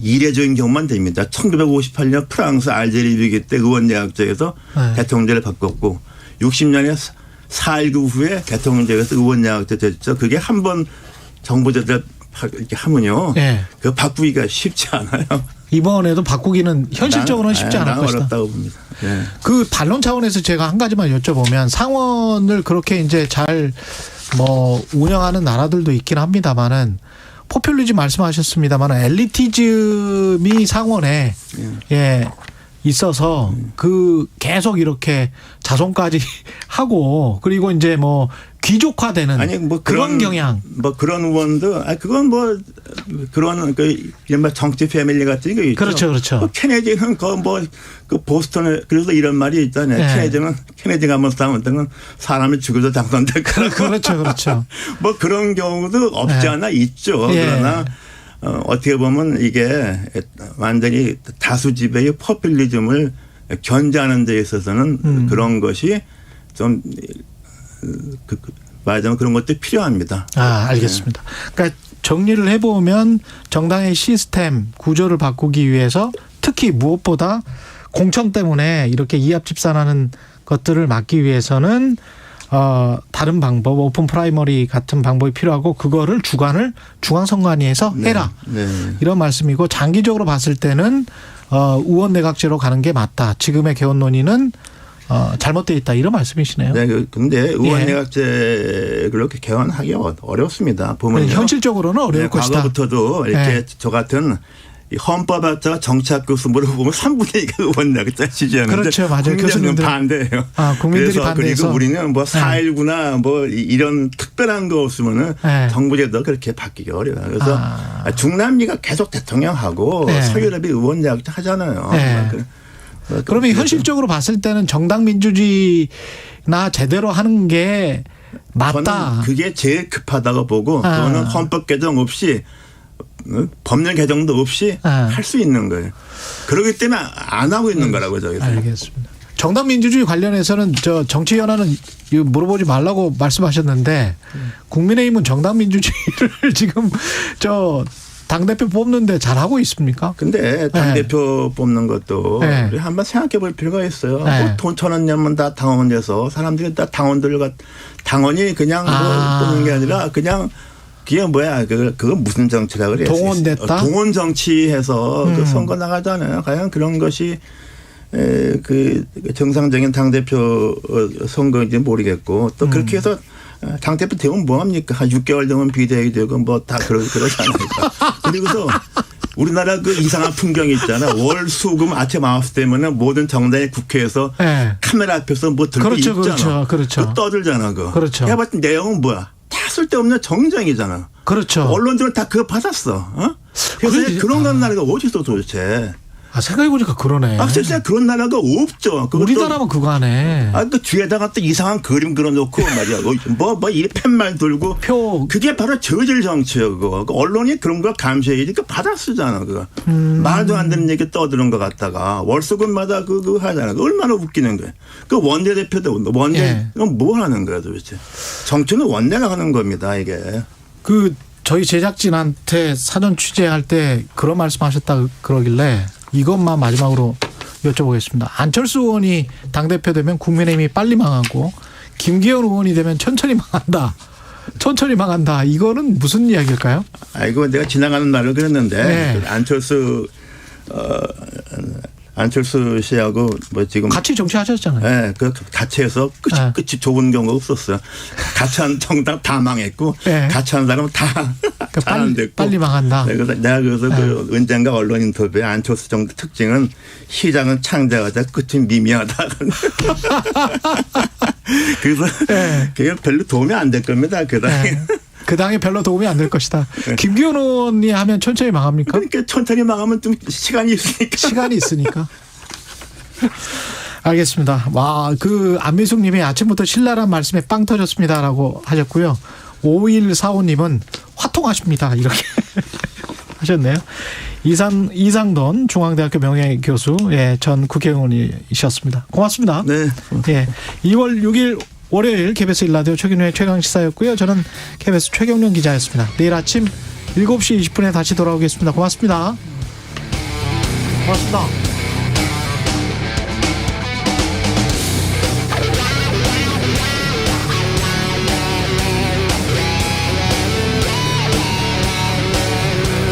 이례적인 경우만 됩니다. 1958년 프랑스 알제리 위기 때 의원 내각제에서 대통령제를 바꿨고 60년에 4.19 후에 대통령제에서 의원 내각제 됐죠. 그게 한 번 정부제를 이렇게 하면요. 그 바꾸기가 쉽지 않아요. 이번에도 바꾸기는 현실적으로는 쉽지 않을 것이다. 어렵다고 봅니다. 그 반론 차원에서 제가 한 가지만 여쭤보면 상원을 그렇게 이제 잘 운영하는 나라들도 있긴 합니다만은 포퓰리즘 말씀하셨습니다만 엘리티즘이 상원에 있어서 그 계속 이렇게 자손까지 하고 그리고 이제 귀족화되는 그런 경향. 그런 의원도 그건 그런 이른바 정치 패밀리 같은 게 있죠. 그렇죠. 케네디는 그 보스턴에 그래서 이런 말이 있잖아요. 케네디가 한번 싸우면 사람이 죽어도 당선될 거라고. 그렇죠. 그런 경우도 없지 않아 있죠. 그러나 어떻게 보면 이게 완전히 다수 지배의 포퓰리즘을 견제하는 데 있어서는 그런 것이 좀 말하자면 그런 것도 필요합니다. 알겠습니다. 그러니까 정리를 해보면 정당의 시스템 구조를 바꾸기 위해서 특히 무엇보다 공천 때문에 이렇게 이합 집산하는 것들을 막기 위해서는 다른 방법, 오픈 프라이머리 같은 방법이 필요하고 그거를 중앙선관위에서 해라. 이런 말씀이고 장기적으로 봤을 때는 의원 내각제로 가는 게 맞다. 지금의 개헌 논의는 잘못되어 있다. 이런 말씀이시네요. 근데 의원 내각제 그렇게 개헌하기 어렵습니다. 보면 현실적으로는 어려울 것이다. 과거부터도 이렇게 저 같은 헌법학자 정치학교 물어보면 3분의 2가 의원 내각제 지지하는데 그렇죠. 맞아요. 교수님들 반대예요. 국민들이 반대해서. 그리고 우리는 4.19나 이런 특별한 거 없으면은 정부제도 그렇게 바뀌기 어려워요. 그래서 중남미가 계속 대통령하고 서유럽이 의원 내각제 하잖아요. 그러면 현실적으로 봤을 때는 정당 민주주의나 제대로 하는 게 맞다. 저는 그게 제일 급하다고 보고 그거는 헌법 개정 없이 법령 개정도 없이 할 수 있는 거예요. 그렇기 때문에 안 하고 있는 거라고 저희가. 알겠습니다. 정당 민주주의 관련해서는 저 정치 현안은 물어보지 말라고 말씀하셨는데 국민의힘은 정당 민주주의를 지금 저 당대표 뽑는데 잘하고 있습니까? 근데 당대표 뽑는 것도 우리 한번 생각해 볼 필요가 있어요. 뭐 돈 1,000원 내면 다 당원 돼서 사람들이 다 당원이 그냥 뭐 뽑는 게 아니라 그냥 그게 뭐야? 그거 무슨 정치라 그래요? 동원됐다? 동원 정치해서 그 선거 나가잖아요. 과연 그런 것이 그 정상적인 당대표 선거인지 모르겠고 또 그렇게 해서 당대표 되면 뭐합니까? 한 6개월 되면 비대위 되고 뭐 다 그러잖아요. 그리고서 우리나라 그 이상한 풍경이 있잖아. 월, 수, 금 아침 9시 되면은 모든 정당의 국회에서 카메라 앞에서 뭐 들고 있잖아. 그렇죠. 떠들잖아. 그렇죠. 내가 봤을 때 내용은 뭐야? 다 쓸데없는 정쟁이잖아. 그렇죠. 언론들은 다 그거 받았어. 그래서 그런 나라가 어디서 도대체. 생각해보니까 그러네. 진짜 그런 나라가 없죠. 우리나라만 그거 하네. 그 뒤에다가 또 이상한 그림 그려놓고 말이야. 이 팻말 들고. 그게 바로 저질 정치예요, 그거. 언론이 그런 걸 감시해야지. 그 받아 쓰잖아, 그거. 말도 안 되는 얘기 떠드는 것 같다가 월수금마다 그거 하잖아. 얼마나 웃기는 거야. 그 원내대표도 뭐 하는 거야, 도대체. 정치는 원내가 하는 겁니다, 이게. 저희 제작진한테 사전 취재할 때 그런 말씀하셨다 그러길래 이것만 마지막으로 여쭤보겠습니다. 안철수 의원이 당대표 되면 국민의힘이 빨리 망하고 김기현 의원이 되면 천천히 망한다. 천천히 망한다. 이거는 무슨 이야기일까요? 이거 내가 지나가는 말을 그랬는데 안철수 씨하고 뭐 지금 같이 정치하셨잖아요. 네, 그 같이 해서 끝이 좋은 경우가 없었어요. 같이 한 정당 다 망했고 같이 한 사람은 다 안 됐고 빨리 망한다. 그래서 내가 그 언젠가 언론 인터뷰에 안철수 정도 특징은 시장은 창대하자 끝은 미미하다. 그래서 그게 별로 도움이 안 될 겁니다. 그 당에. 그 당에 별로 도움이 안 될 것이다. 김기현 의원이 하면 천천히 망합니까? 그러니까 천천히 망하면 좀 시간이 있으니까. 알겠습니다. 안미숙 님이 아침부터 신랄한 말씀에 빵 터졌습니다라고 하셨고요. 5145님은 화통하십니다. 이렇게 하셨네요. 이상돈 중앙대학교 명예교수 전 국회의원이셨습니다. 고맙습니다. 네. 2월 6일 월요일 KBS 1라디오 최경련의 최강시사였고요. 저는 KBS 최경련 기자였습니다. 내일 아침 7시 20분에 다시 돌아오겠습니다. 고맙습니다. 고맙습니다.